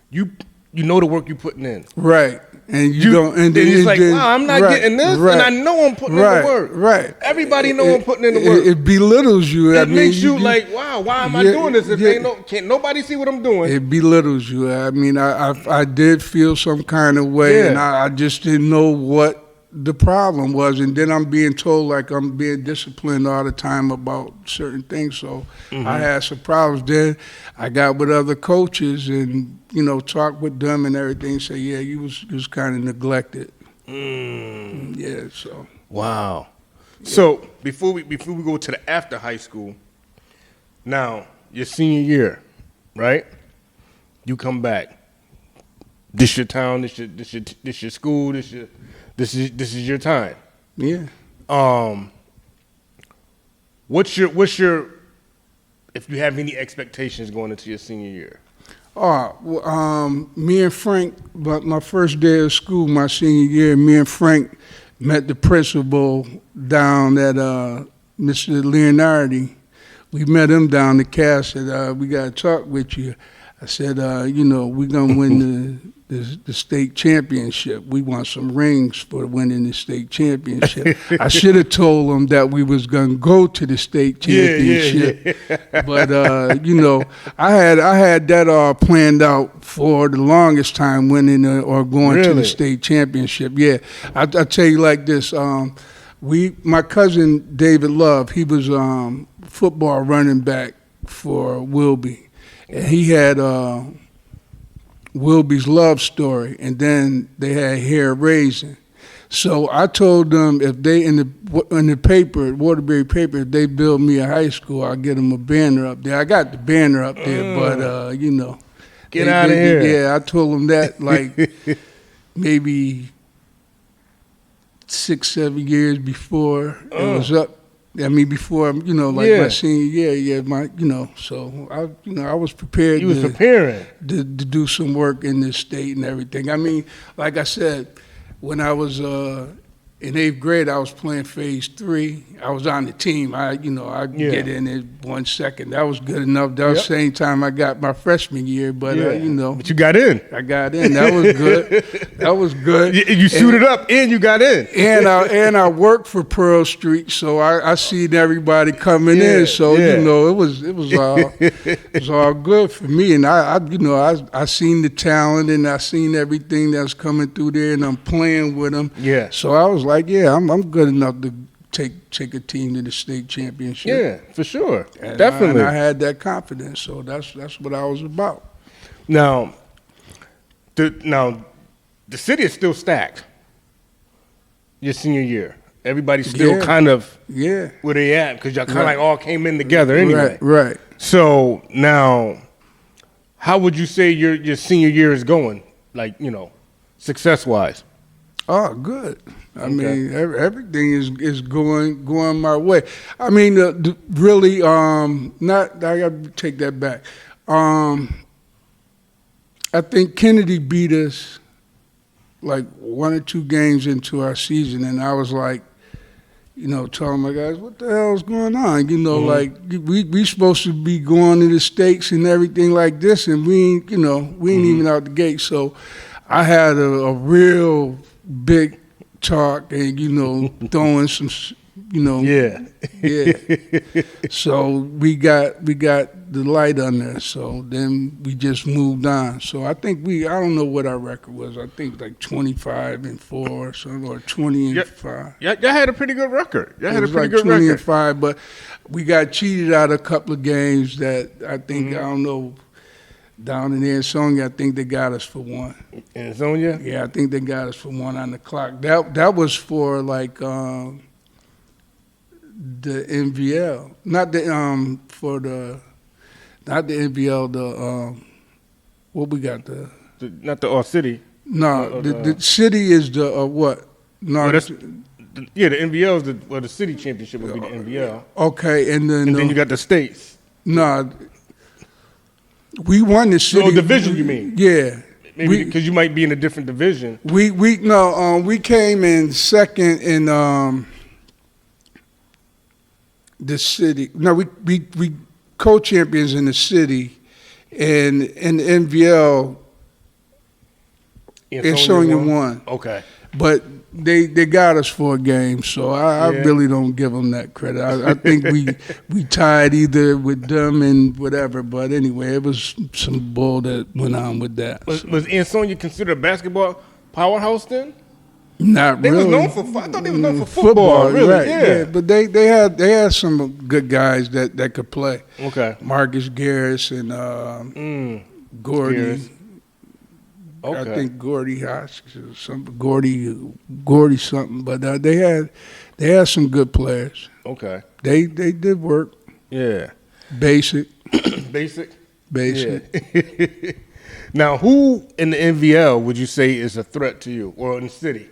you the work you're putting in, right? And you don't, and then it's like, wow, I'm not getting this, and I know I'm putting in the work, right? Everybody know I'm putting in the work. It belittles you. It makes you like, wow, why am I doing this? If can't nobody see what I'm doing? It belittles you. I mean, I did feel some kind of way, and I just didn't know what the problem was, and then I'm being told like I'm being disciplined all the time about certain things. So I had some problems. Then I got with other coaches and talked with them and everything. Say, yeah, you was kind of neglected. Yeah. So wow. Yeah. So before we go to the after high school, now your senior year, right? You come back. This your town. This your school. This is your time. Yeah. What's your if you have any expectations going into your senior year? Me and Frank, but my first day of school, my senior year, me and Frank met the principal down at Mr. Leonardi. We met him down the cast. Said, we got to talk with you. I said, we're going to win the state championship. We want some rings for winning the state championship. I should have told them that we was going to go to the state championship. Yeah. But, I had that all planned out for the longest time, winning or going to the state championship. Yeah. I tell you like this. My cousin David Love, he was football running back for Wilby. And he had Wilby's Love Story, and then they had Hair Raising. So I told them if they in the paper, Waterbury paper, if they build me a high school, I'll get them a banner up there. I got the banner up there, but get out of here. Yeah, I told them that maybe 6, 7 years before it was up. I mean, before, my senior year, so I was prepared. You was preparing to do some work in this state and everything. I mean, like I said, when I was in 8th grade, I was playing Phase 3. I was on the team. I get in it 1 second. That was good enough. That was the same time I got my freshman year, but But you got in. I got in. That was good. That was good. You suited up and you got in. And I worked for Pearl Street, so I seen everybody coming in. So it was all good for me. And I seen the talent and I seen everything that's coming through there, and I'm playing with them. Yeah. So I was like, I'm good enough to take a team to the state championship. Yeah, for sure. And Definitely. I had that confidence. So that's what I was about. Now, the city is still stacked. Your senior year, everybody's still kind of where they at, because y'all kind of like all came in together anyway. Right. So now, how would you say your senior year is going? Like, success wise. Oh, good. I mean, everything is going my way. I mean, really, not. I got to take that back. I think Kennedy beat us like 1 or 2 games into our season, and I was like, telling my guys, what the hell is going on? Like we supposed to be going to the States and everything like this, and we ain't even out the gate. So I had a real big talk and throwing some so we got the light on there, so then we just moved on. So I think I don't know what our record was. I think like 25-4 or something, or 20-5. Y'all had a pretty good record. Y'all had a pretty like good record. 20-5, but we got cheated out a couple of games that I think I don't know. Down in Ansonia, I think they got us for 1. Ansonia? Yeah, I think they got us for 1 on the clock. That was for like the NVL, not the NVL. What we got not the All City. No, the city is the what? No, the NVL is the city championship would be the NVL. Okay, and then you got the states. No. We won the city. Oh, division, you mean? Yeah. Maybe because you might be in a different division. We came in second in the city. No, we co-champions in the city, and in the NVL, Ansonia won. Okay. But they got us for a game, so I really don't give them that credit. I think we tied either with them and whatever. But anyway, it was some bull that went on with that. Was Ansonia considered a basketball powerhouse then? Not they really. Was known for, I thought they was known for football really. Right, yeah. But they had some good guys that could play. Okay. Marcus Garris and Gordy. Garris. Okay. I think Gordy Hoskins or something. Gordy something. But they had some good players. Okay. They did work. Yeah. Basic. Basic. Yeah. Now, who in the NVL would you say is a threat to you, or in the city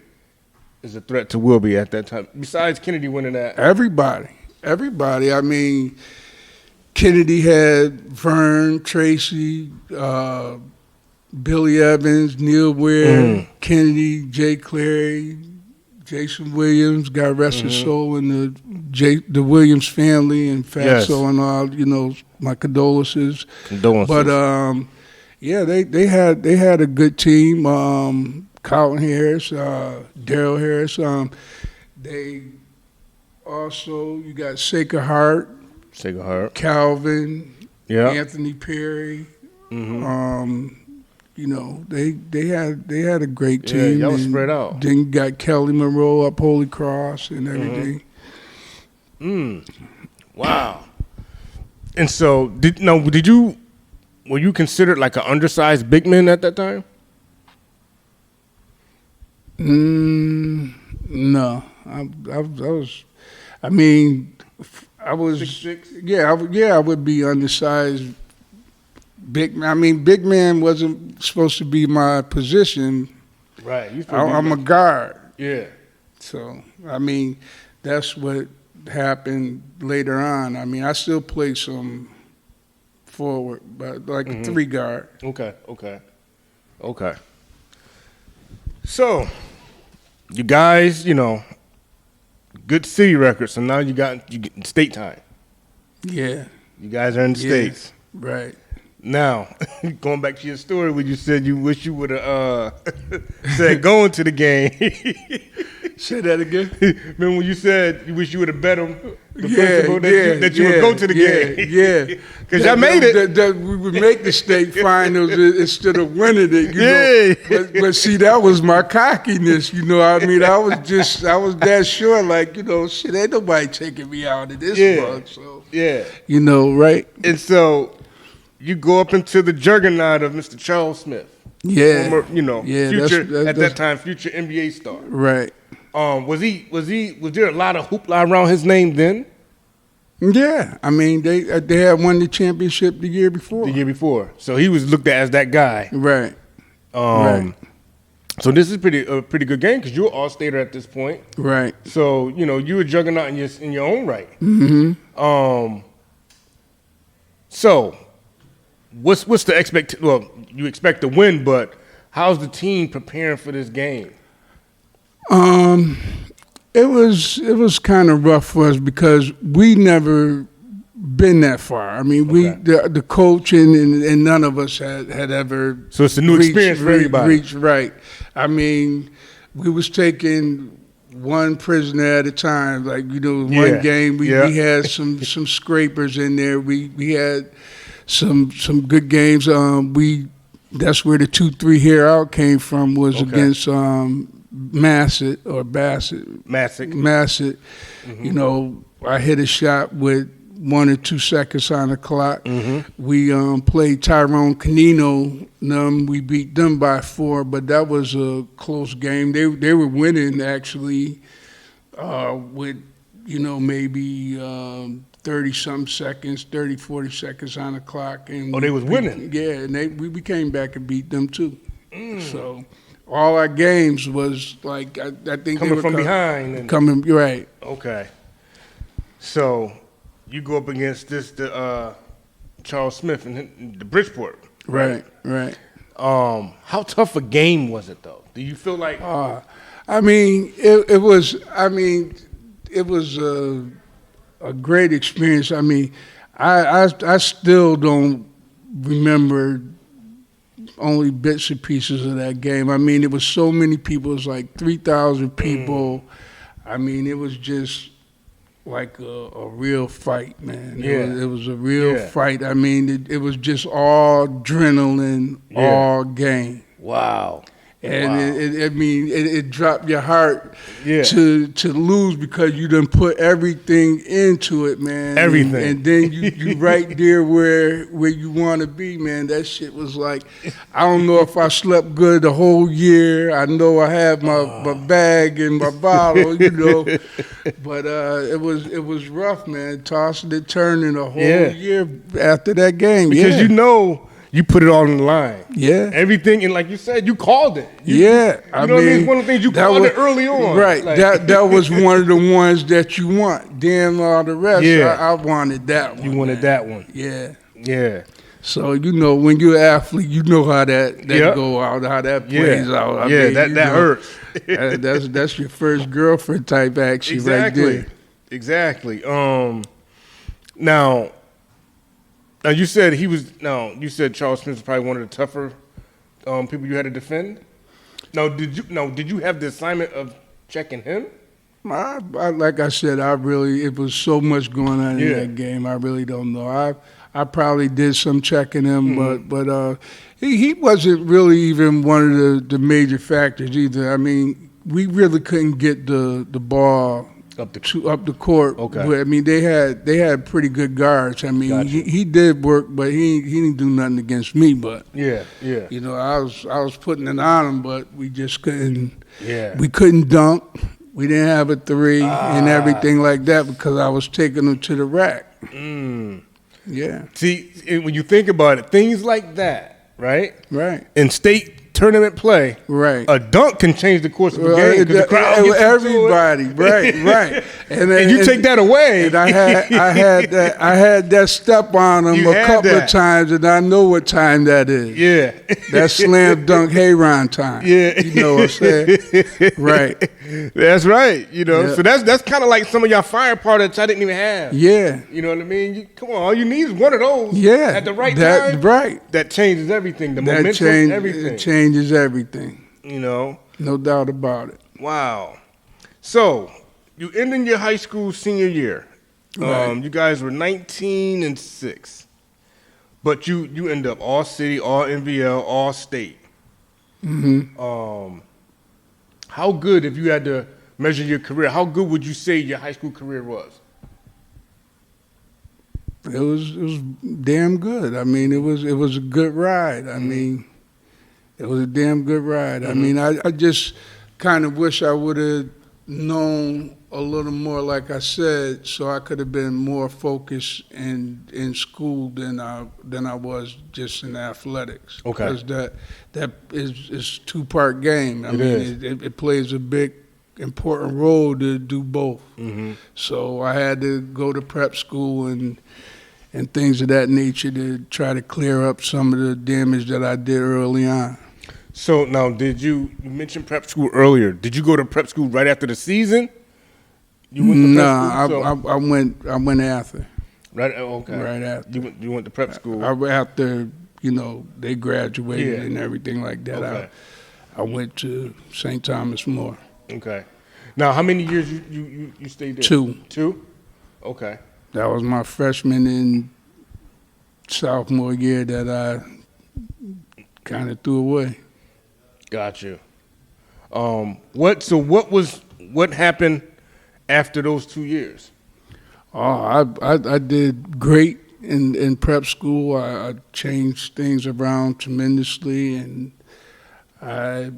is a threat to Wilby at that time? Besides Kennedy winning that. Everybody. I mean, Kennedy had Vern, Tracy, Billy Evans, Neil Ware, Kennedy, Jay Clary, Jason Williams, God rest his soul, and the Williams family and Fatso and all. My condolences. But they had a good team. Carlton Harris, Daryl Harris. They also, you got Sacred Heart, Calvin, Anthony Perry. They had a great team. Yeah, y'all was spread out. Then you got Kelly Monroe up Holy Cross and everything. Wow. And so, were you considered like an undersized big man at that time? No, I was. I mean, I was. 6'6"? Yeah, I would be undersized. Big man wasn't supposed to be my position. Right. I'm a guard. Yeah. So, I mean, that's what happened later on. I mean, I still play some forward, but like a 3 guard. Okay. So, you guys, good city records. So now you get state time. Yeah. You guys are in the States. Right. Now, going back to your story where you said you wish you would have said going to the game. Say that again. Remember when you said you wish you would have bet them the principle that you would go to the game? Yeah. Because y'all made it. We would make the state finals instead of winning it, know. But see, that was my cockiness, I mean, I was that sure, like, shit, ain't nobody taking me out of this one. So, right? And so you go up into the juggernaut of Mr. Charles Smith. Yeah. Former, future, at that time, future NBA star. Right. Was there a lot of hoopla around his name then? Yeah, I mean they had won the championship the year before. So he was looked at as that guy. Right. Right. So this is a pretty good game because you're all-stater at this point. Right. So you were juggernaut in your own right. Mm-hmm. So what's the expectation? Well, you expect to win, but how's the team preparing for this game? It was kind of rough for us because we never been that far. I mean, the coach and none of us had ever. So it's a new experience for everybody. Right. I mean, we was taking one prisoner at a time. Like one game we had some scrapers in there. We had some good games. That's where the 2-3 here out came from was against Bassett. Mm-hmm. I hit a shot with 1 or 2 seconds on the clock. Mm-hmm. We played Tyrone Canino. We beat them by 4, but that was a close game. They were winning actually with maybe 30-something seconds, 30, 40 seconds on the clock. And they was winning? Yeah, and we came back and beat them too. So all our games was like I think coming from behind. Coming right. Okay. So you go up against the Charles Smith and the Bridgeport. Right. How tough a game was it though? Do you feel like? I mean, it was. I mean, it was a great experience. I mean, I still don't remember only bits and pieces of that game. I mean, it was so many people. It was like 3,000 people. I mean, it was just like a real fight, man. It was a real fight. I mean, it was just all adrenaline, all game. Wow. And it dropped your heart to lose because you done put everything into it, man. Everything. And then you right there where you want to be, man. That shit was like, I don't know if I slept good the whole year. I know I had my bag and my bottle, But it was rough, man. Tossing and turning the whole year after that game. Because you put it all on the line. Yeah. Everything, and like you said, you called it. I mean, it's one of the things you called it early on. Right. Like, that was one of the ones that you want. Damn all the rest. I wanted that one. You wanted that one. Yeah. So, when you're an athlete, you know how that go out, how that plays out. I mean, that hurts. That's your first girlfriend type action right there. Exactly. Now you said you said Charles Smith was probably one of the tougher people you had to defend. Now, did you have the assignment of checking him? Like I said, it was so much going on in that game. I really don't know. I probably did some checking him, but he wasn't really even one of the major factors either. I mean, we really couldn't get the ball up the court. Okay. But, I mean, they had pretty good guards. I mean, he did work, but he didn't do nothing against me. But I was putting it on him, but we just couldn't. Yeah. We couldn't dunk. We didn't have a 3 and everything like that because I was taking them to the rack. Yeah. See, when you think about it, things like that, right? Right. In state tournament play, Right. a dunk can change the course of the game because the crowd gets everybody, into it. right. And you take that away. And I had that step on them You a had couple that. of times, and I know what time that is. Yeah. That slam dunk Hayron time. Yeah. You know what I'm saying? Right. That's right. You know, Yeah. so that's kind of like some of your firepower that I didn't even have. Yeah. You know what I mean? Come on, all you need is one of those. Yeah. At the right That- time. right. That changes everything. The That momentum, everything. it changes everything. You know. No doubt about it. Wow. So you ending your high school senior year. Right. You guys were 19-6, but you end up all city, all NVL, all state. Mm-hmm. How good, if you had to measure your career, how good would you say your high school career was? It was damn good. I mean, it was a good ride. I mean, it was a damn good ride. I mean, I just kind of wish I would have known a little more, like I said, so I could have been more focused in school than I was just in athletics. Okay. Because that is two-part game. I It mean, is. it plays a big important role to do both. So I had to go to prep school and things of that nature to try to clear up some of the damage that I did early on. So now, you mentioned prep school earlier. Did you go to prep school right after the season? You went to prep school? I went after. Right. Okay. Right after. You went to prep school. After they graduated and everything like that. Okay. I went to St. Thomas More. Okay. Now, how many years you stayed there? 2. 2? Okay. That was my freshman and sophomore year that I kind of threw away. Got you. What happened after those 2 years? Oh, I did great in prep school. I changed things around tremendously, and I,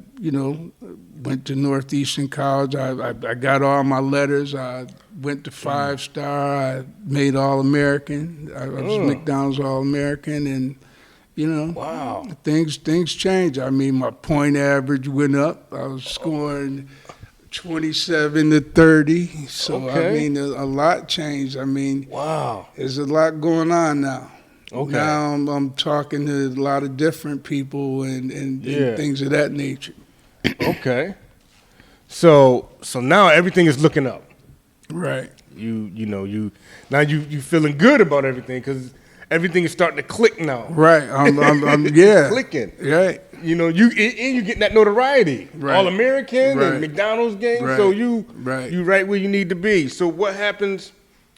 went to Northeastern College. I got all my letters. I went to 5-star. I made All-American. I was McDonald's All-American, and Wow. things changed. I mean, my point average went up. I was scoring 27 to 30. So Okay. I mean, a lot changed. I mean, Wow. there's a lot going on now. Okay. Now I'm talking to a lot of different people and Yeah. things of that nature. Okay. So now everything is looking up. Right. You feeling good about everything because everything is starting to click now. Right. I'm yeah. Clicking. Right. You getting that notoriety. Right. All American Right. and McDonald's game. Right. So you Right. right where you need to be. So what happens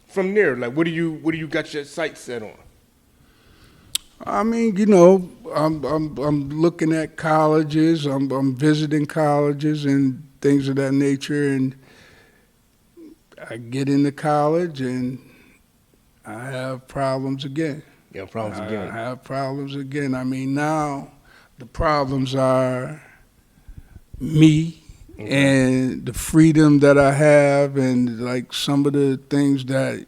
from there? Like what do you got your sights set on? I mean, I'm looking at colleges. I'm visiting colleges and things of that nature, and I get into college and I have problems again. Yeah, problems again. I have problems again. I mean, now the problems are me and the freedom that I have, and like some of the things that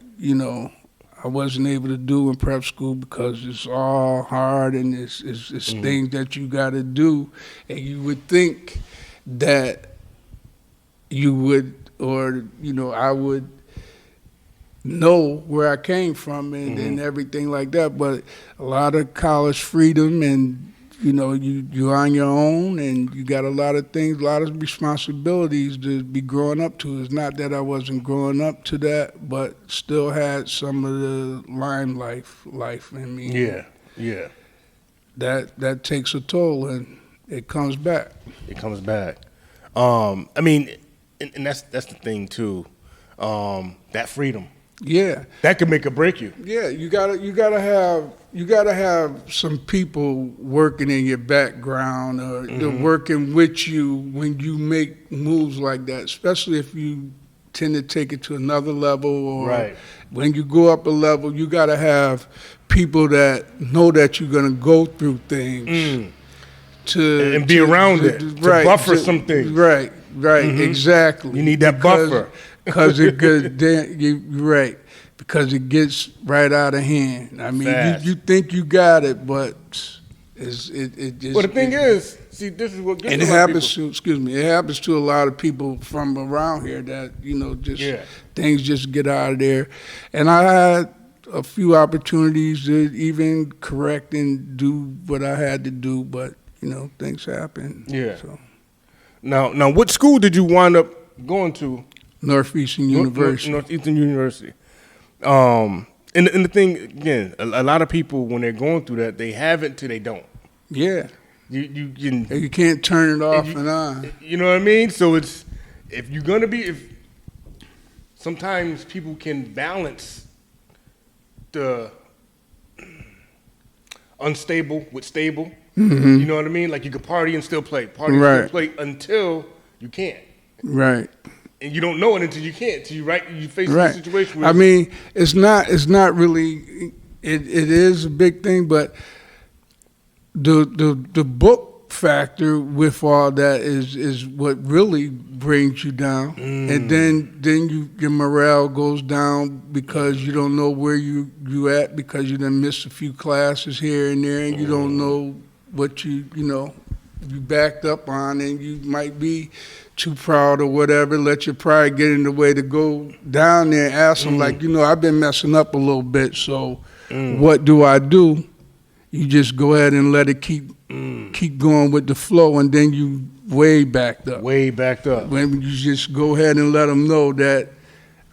I wasn't able to do in prep school because it's all hard and it's things that you got to do, and you would think that you would, or I would know where I came from and everything like that. But a lot of college freedom, and you're on your own, and you got a lot of things, a lot of responsibilities to be growing up to. It's not that I wasn't growing up to that, but still had some of the life in me. Yeah. That takes a toll, and it comes back. It comes back. I mean, and that's the thing too. That freedom. Yeah. That could make or break you. Yeah, you gotta have some people working in your background, or they're working with you when you make moves like that, especially if you tend to take it to another level, or Right. when you go up a level, you gotta have people that know that you're gonna go through things And be around it, to buffer some things. Right, exactly. You need that buffer. Because it could, you're right. Because it gets right out of hand. I mean, Fast. you think you got it, but It just. Well, the thing is, see, this is what gets And to it a lot of happens people. to, excuse me, it happens to a lot of people from around here that, things just get out of there. And I had a few opportunities to even correct and do what I had to do, but, things happen. Yeah. So. Now, what school did you wind up going to? Northeastern University. Northeastern University. And the thing, again, a lot of people, when they're going through that, they have it till they don't. Yeah. You can't turn it off and on. You know what I mean? So if you're going to be, sometimes people can balance the unstable with stable. Mm-hmm. You know what I mean? Like you could party and still play, still play until you can't. Right. And you don't know it until you can't. Till you face a situation where it's not really. It is a big thing, but the book factor with all that is what really brings you down, and then your morale goes down because you don't know where you at because you done missed a few classes here and there, and you don't know what you backed up on, and you might be too proud or whatever, let your pride get in the way to go down there and ask them, I've been messing up a little bit, so what do I do? You just go ahead and let it keep going with the flow, and then you way backed up. When you just go ahead and let them know that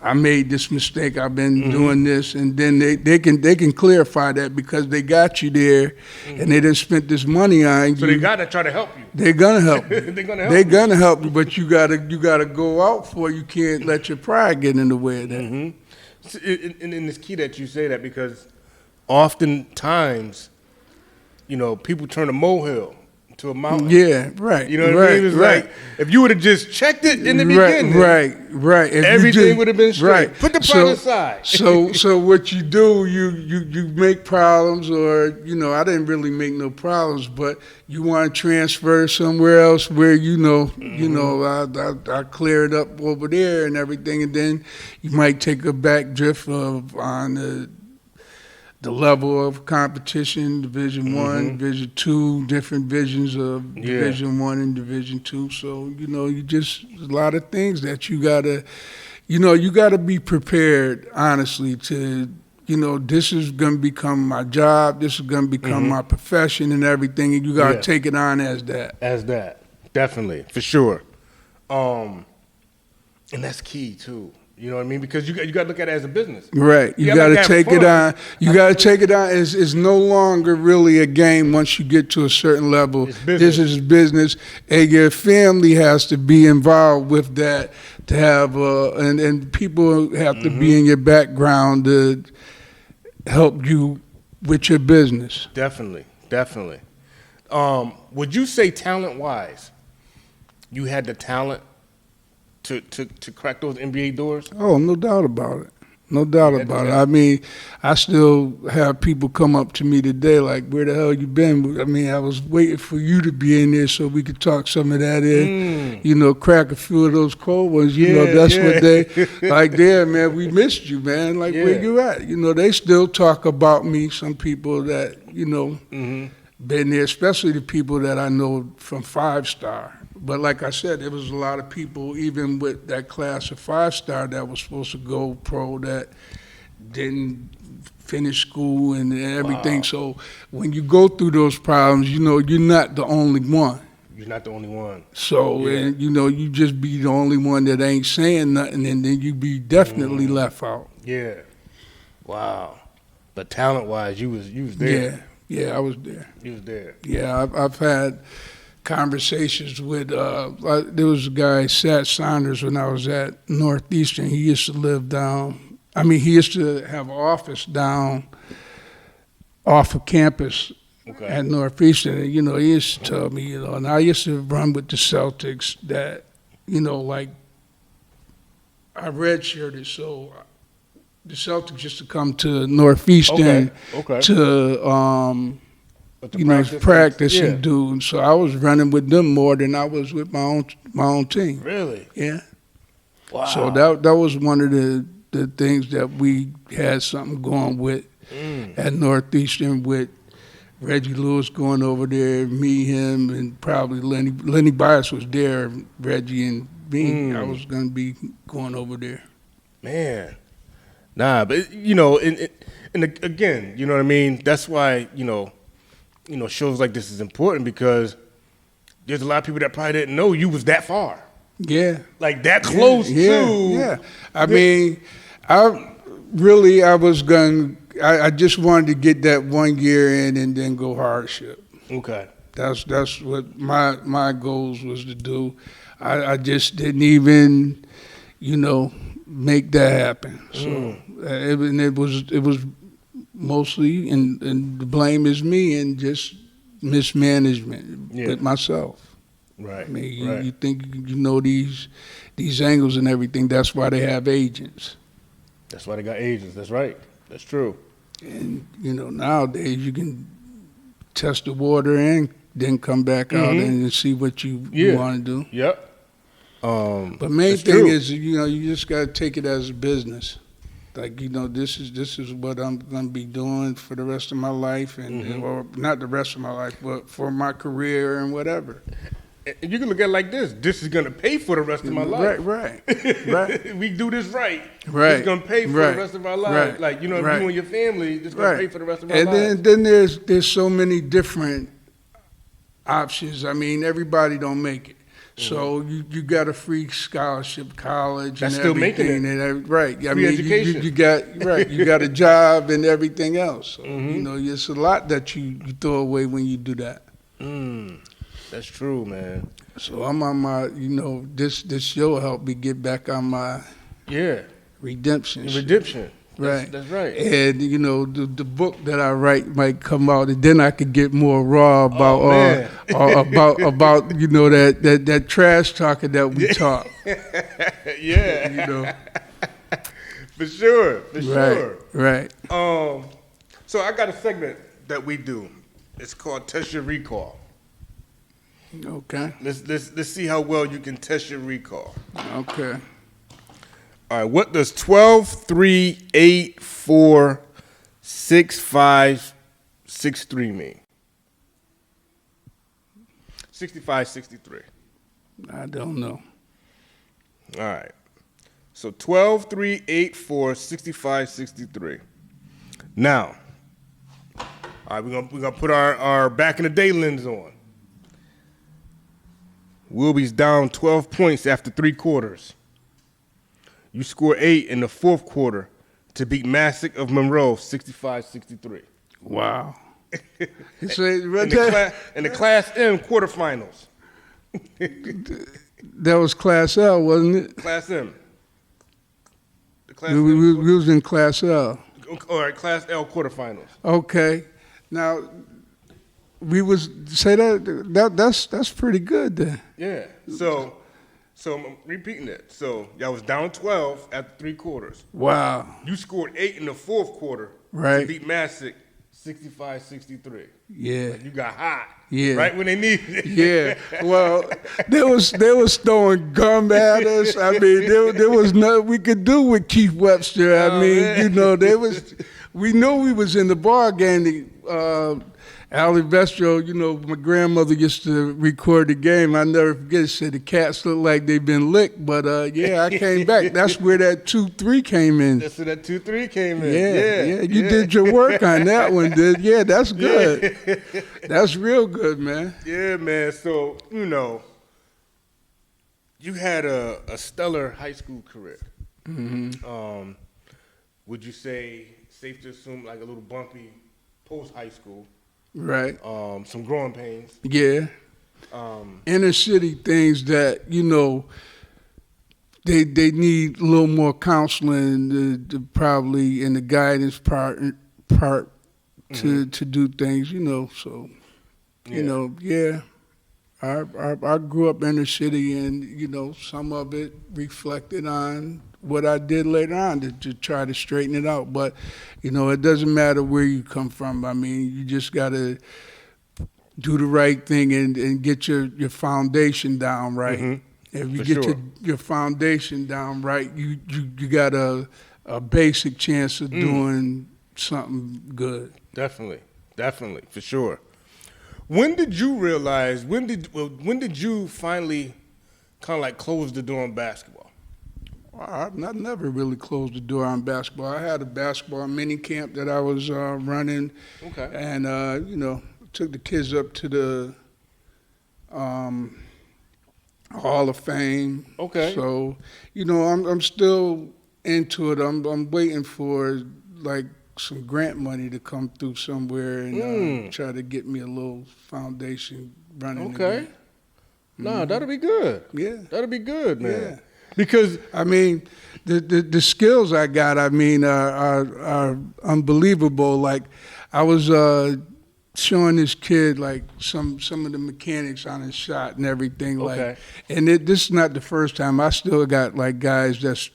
I made this mistake, I've been doing this, and then they can clarify that because they got you there, and they done spent this money on you. So they gotta try to help you. They're gonna help you. They're gonna help you, but you gotta go out for it. You can't let your pride get in the way of that. Mm-hmm. And it's key that you say that because oftentimes, people turn a molehill to a mountain. Yeah, right. You know what I mean? It's like if you would have just checked it in the beginning, right. If everything would have been straight. Right. Put the pride aside. So what you do, you make problems, or I didn't really make no problems, but you want to transfer somewhere else where I clear it up over there and everything, and then you might take a back drift on the level of competition, Division I, Division II, different visions of Division I and Division II. So, you just, a lot of things that you gotta be prepared, honestly, to, this is gonna become my job, this is gonna become my profession and everything, and you gotta take it on as that. Definitely, for sure. And that's key, too. You know what I mean? Because you got to look at it as a business. Right. You got to take it on. You got to take it on. It's no longer really a game once you get to a certain level. This is business, and your family has to be involved with that to have, and people have to be in your background to help you with your business. Definitely. Would you say talent-wise, you had the talent to crack those NBA doors? Oh, no doubt about it. I mean, I still have people come up to me today like, where the hell you been? I mean, I was waiting for you to be in there so we could talk some of that in, crack a few of those cold ones. That's what they, like, there, man, we missed you, man. Like, where you at? They still talk about me, some people that, been there, especially the people that I know from 5-star. But like I said, there was a lot of people, even with that class of 5-star that was supposed to go pro that didn't finish school and everything. Wow. So when you go through those problems, you're not the only one. You're not the only one. So, and, you just be the only one that ain't saying nothing, and then you be definitely left out. Yeah. Wow. But talent-wise, you was there. Yeah, I was there. You was there. Yeah, I've had conversations with, there was a guy, Sat Saunders, when I was at Northeastern. He used to live he used to have an office down off of campus at Northeastern. And, he used to tell me, and I used to run with the Celtics that, like, I redshirted, so the Celtics used to come to Northeastern to practice and do. And so I was running with them more than I was with my own team. Really? Yeah. Wow. So that was one of the things that we had something going with at Northeastern with Reggie Lewis going over there, me, him, and probably Lenny Bias was there, Reggie and me. I was going to be going over there. Man. Nah, but, you know, and again, you know what I mean? That's why, you know, shows like this is important because there's a lot of people that probably didn't know you was that far. Yeah. Like that close to. Yeah. I mean, I just wanted to get that 1 year in and then go hardship. Okay. That's what my goals was to do. I just didn't even, you know, make that happen. So it was mostly, and the blame is me and just mismanagement with myself. Right. I mean, you think you know these angles and everything. That's why they have agents. That's why they got agents. That's right. That's true. And, you know, nowadays you can test the water and then come back out and see what you want to do. Yep. But main thing is, you know, you just got to take it as a business. Like, you know, this is what I'm going to be doing for the rest of my life, and or not the rest of my life, but for my career and whatever. And you can look at it like this. This is going to pay for the rest of my life. Right. We do this right. Right. It's going to pay for the rest of our life. Right. Like, you know, if you and your family, it's going to pay for the rest of our life. And then there's so many different options. I mean, everybody don't make it. So you got a free scholarship, college, That's and still everything. making it. And right. I Free mean, education. you got a job and everything else. So, you know, it's a lot that you throw away when you do that. That's true, man. So I'm on my, you know, this show helped me get back on my redemption. Redemption. Right. That's right. And, you know, the book that I write might come out, and then I could get more raw about about you know, that trash talking that we talk. Yeah. You know. For sure. Right. So I got a segment that we do. It's called Test Your Recall. Okay. Let's see how well you can test your recall. Okay. All right, what does 12, 3, 8, 4, 6, 5, 6, 3 mean? 65, 63. I don't know. All right. So 12, 3, 8, 4, 65, 63. Now, all right, we're gonna put our back in the day lens on. Wilby's down 12 points after 3 quarters. You score 8 in the 4th quarter to beat Massick of Monroe 65-63. Wow. In the Class M quarterfinals. That was Class L, wasn't it? Class M. The Class We M. was in Class L. All right, Class L quarterfinals. Okay. Now, we was say that's pretty good then. Yeah. So I'm repeating that. So y'all was down 12 after 3 quarters. Wow. You scored 8 in the 4th quarter Right. to beat Massick 65-63. Yeah. Like you got hot. Yeah. Right when they needed it. Yeah. Well, they was throwing gum at us. I mean, there was nothing we could do with Keith Webster. I mean, man. you know, we knew we was in the ball game. Ali Vestro, you know, my grandmother used to record the game. I never forget, she said the cats look like they've been licked. But, I came back. That's where that 2-3 came in. That's where that 2-3 came in. Yeah. You did your work on that one, dude. Yeah, that's good. That's real good, man. Yeah, man. So, you know, you had a stellar high school career. Mm-hmm. Would you say, safe to assume, like a little bumpy post-high school? Right. Some growing pains. Yeah. Inner city things that, you know, they need a little more counseling to probably in the guidance part to do things, you know. So, you know, I grew up inner city, and, you know, some of it reflected on what I did later on to try to straighten it out. But, you know, it doesn't matter where you come from. I mean, you just got to do the right thing and get your foundation down right. Mm-hmm. If you get your foundation down right, you got a basic chance of doing something good. Definitely. definitely, for sure. When did you realize? When did you finally kind of like close the door on basketball? I never really closed the door on basketball. I had a basketball mini camp that I was running, Okay. and took the kids up to the Hall of Fame. Okay. So, I'm still into it. I'm waiting for like some grant money to come through somewhere and try to get me a little foundation running. Okay. Again. Nah, that'll be good. Yeah. That'll be good, man. Yeah. Because I mean, the skills I got, I mean, are unbelievable. Like, I was showing this kid like some of the mechanics on his shot and everything. Okay. Like, and this is not the first time. I still got like guys that's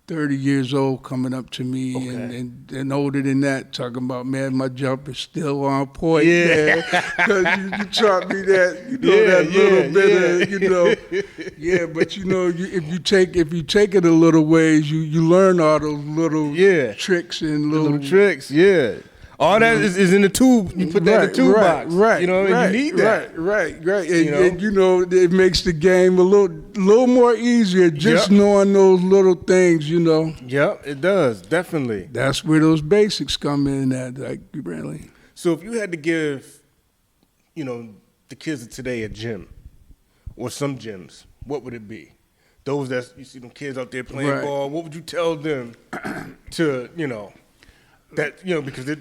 30 years old coming up to me and older than that, talking about, man, my jumper's still on point, man. Because you taught me that, that little bit of, yeah. But if you take it a little ways, you learn all those little tricks and little tricks, yeah. All that is in the tube. You put that in the toolbox. Right. And you need that. Right. And it makes the game a little more easier just knowing those little things, Yep, it does, definitely. That's where those basics come in at, like, really. So if you had to give, the kids of today a gym or some gyms, what would it be? Those that you see them kids out there playing ball, what would you tell them to, because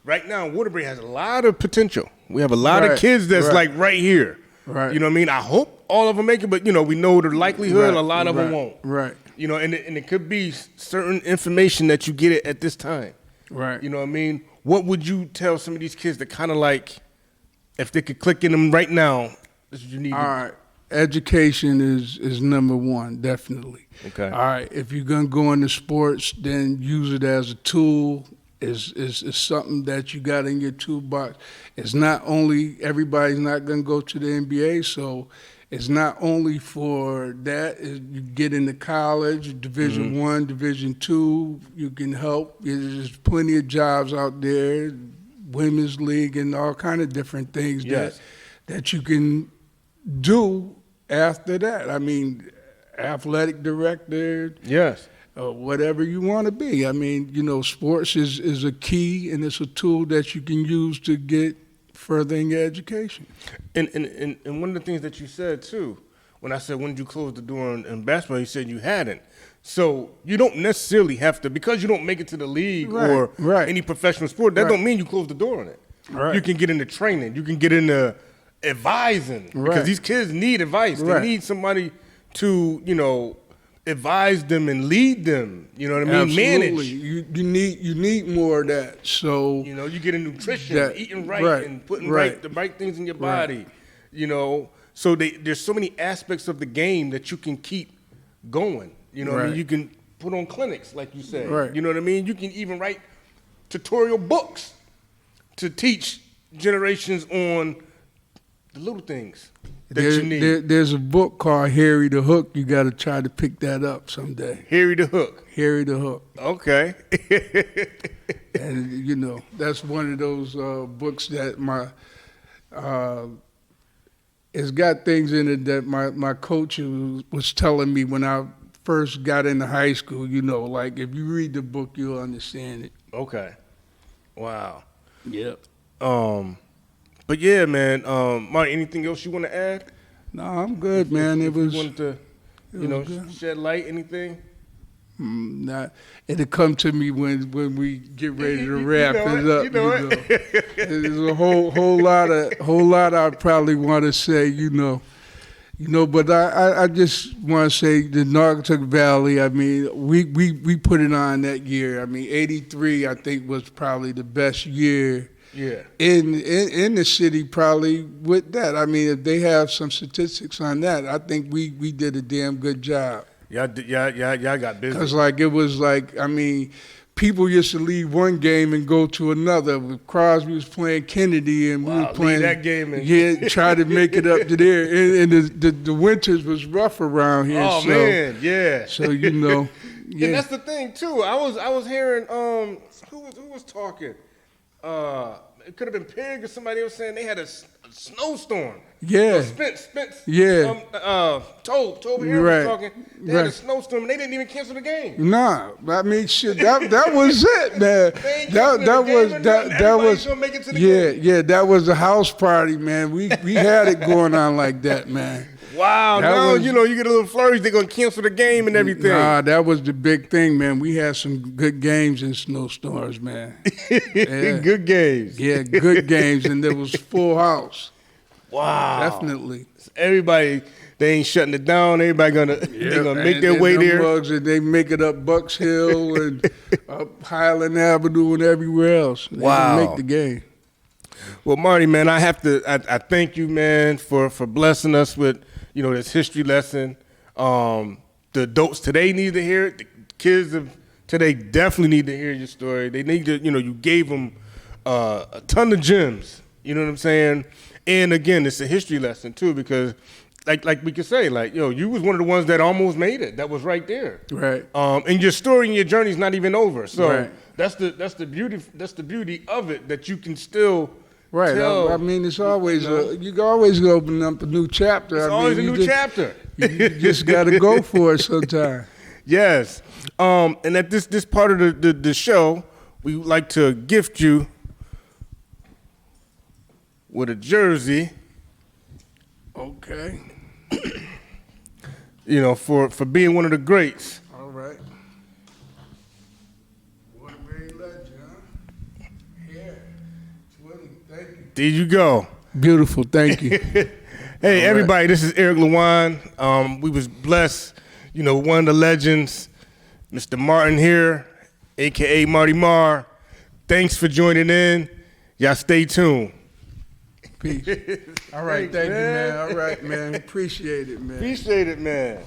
right now, Waterbury has a lot of potential. We have a lot of kids that's like right here. Right. You know what I mean? I hope all of them make it, but, we know the likelihood a lot of them won't. Right. And it could be certain information that you get at this time. Right. You know what I mean? What would you tell some of these kids that kind of like, if they could click in them right now, this is what you need All right. Education is number one, definitely. Okay. All right. If you're going to go into sports, then use it as a tool. Is something that you got in your toolbox. It's not only, everybody's not going to go to the NBA, so it's not only for that. You get into college, Division I, Division II, you can help. There's plenty of jobs out there, women's league and all kind of different things that you can do after that. I mean, athletic director. Yes. Whatever you want to be. I mean, sports is a key, and it's a tool that you can use to get further in your education. And one of the things that you said, too, when I said, when did you close the door in basketball, you said you hadn't. So you don't necessarily have to, because you don't make it to the league or any professional sport, that don't mean you close the door on it. Right. You can get into training. You can get into advising. Because these kids need advice. They need somebody to, advise them and lead them. You know what I mean? Absolutely. Manage. You need more of that. So you get in nutrition, eating right, and putting the right things in your body. So there's so many aspects of the game that you can keep going. You know what I mean? You can put on clinics, like you said. Right. You know what I mean? You can even write tutorial books to teach generations on the little things that you need. There's a book called Harye the Hook. You got to try to pick that up someday. Harye the Hook. Harye the Hook. Okay. And, that's one of those books that it's got things in it that my coach was telling me when I first got into high school, like if you read the book, you'll understand it. Okay. Wow. Yep. But yeah, man, Marty, anything else you want to add? No, I'm good, man. If you wanted to, shed light, anything? It'll come to me when we get ready to wrap it up. There's a whole lot I probably want to say, but I just want to say the Naugatuck Valley. I mean, we put it on that year. I mean, '83 I think was probably the best year. Yeah. In the city, probably with that. I mean, if they have some statistics on that, I think we did a damn good job. Y'all got busy. Because it was I mean, people used to leave one game and go to another. Crosby was playing Kennedy, and we were playing that game. Try to make it up to there. And the winters was rough around here. Oh, man, yeah. So And that's the thing too. I was hearing who was talking. it could have been Pig or somebody else saying they had a snowstorm. Yeah. Spence. Yeah. Toby here Right. was talking. They had a Right. snowstorm and they didn't even cancel the game. Nah, I mean, shit. That was it, man. They ain't That canceling the was game or that nothing. Everybody's gonna make it to the game. yeah. That was a house party, man. We had it going on like that, man. Wow, That now was- you get a little flourish. They're gonna cancel the game and everything. Nah, that was the big thing, man. We had some good games in snowstorms, man. Yeah. Good games. Yeah, good games, and there was full house. Wow. Definitely. Everybody, they ain't shutting it down. Everybody they're gonna make their way there. And they make it up Bucks Hill and up Highland Avenue and everywhere else. They Wow. make the game. Well, Marty, man, I thank you, man, for blessing us with, this history lesson. The adults today need to hear it. The kids of today definitely need to hear your story. They need to, you gave them a ton of gems. You know what I'm saying? And again, it's a history lesson too, because like we could say, you was one of the ones that almost made it. That was right there. Right. And your story and your journey's not even over. So Right. that's the beauty of it, that you can still Right. tell. I mean, it's always you can always open up a new chapter. It's always a new chapter. You just got to go for it sometime. Yes. And at this part of the show, we would like to gift you with a jersey, Okay. for being one of the greats. All right. What a great legend, huh? Yeah. 20. Thank you. There you go. Beautiful. Thank you. Hey, everybody, this is Eric Lewan. We was blessed, one of the legends, Mr. Martin here, a.k.a. Marty Marr. Thanks for joining in. Y'all stay tuned. Peace. All right. Thanks, Thank you, man. man. All right, man. Appreciate it, man. Appreciate it, man.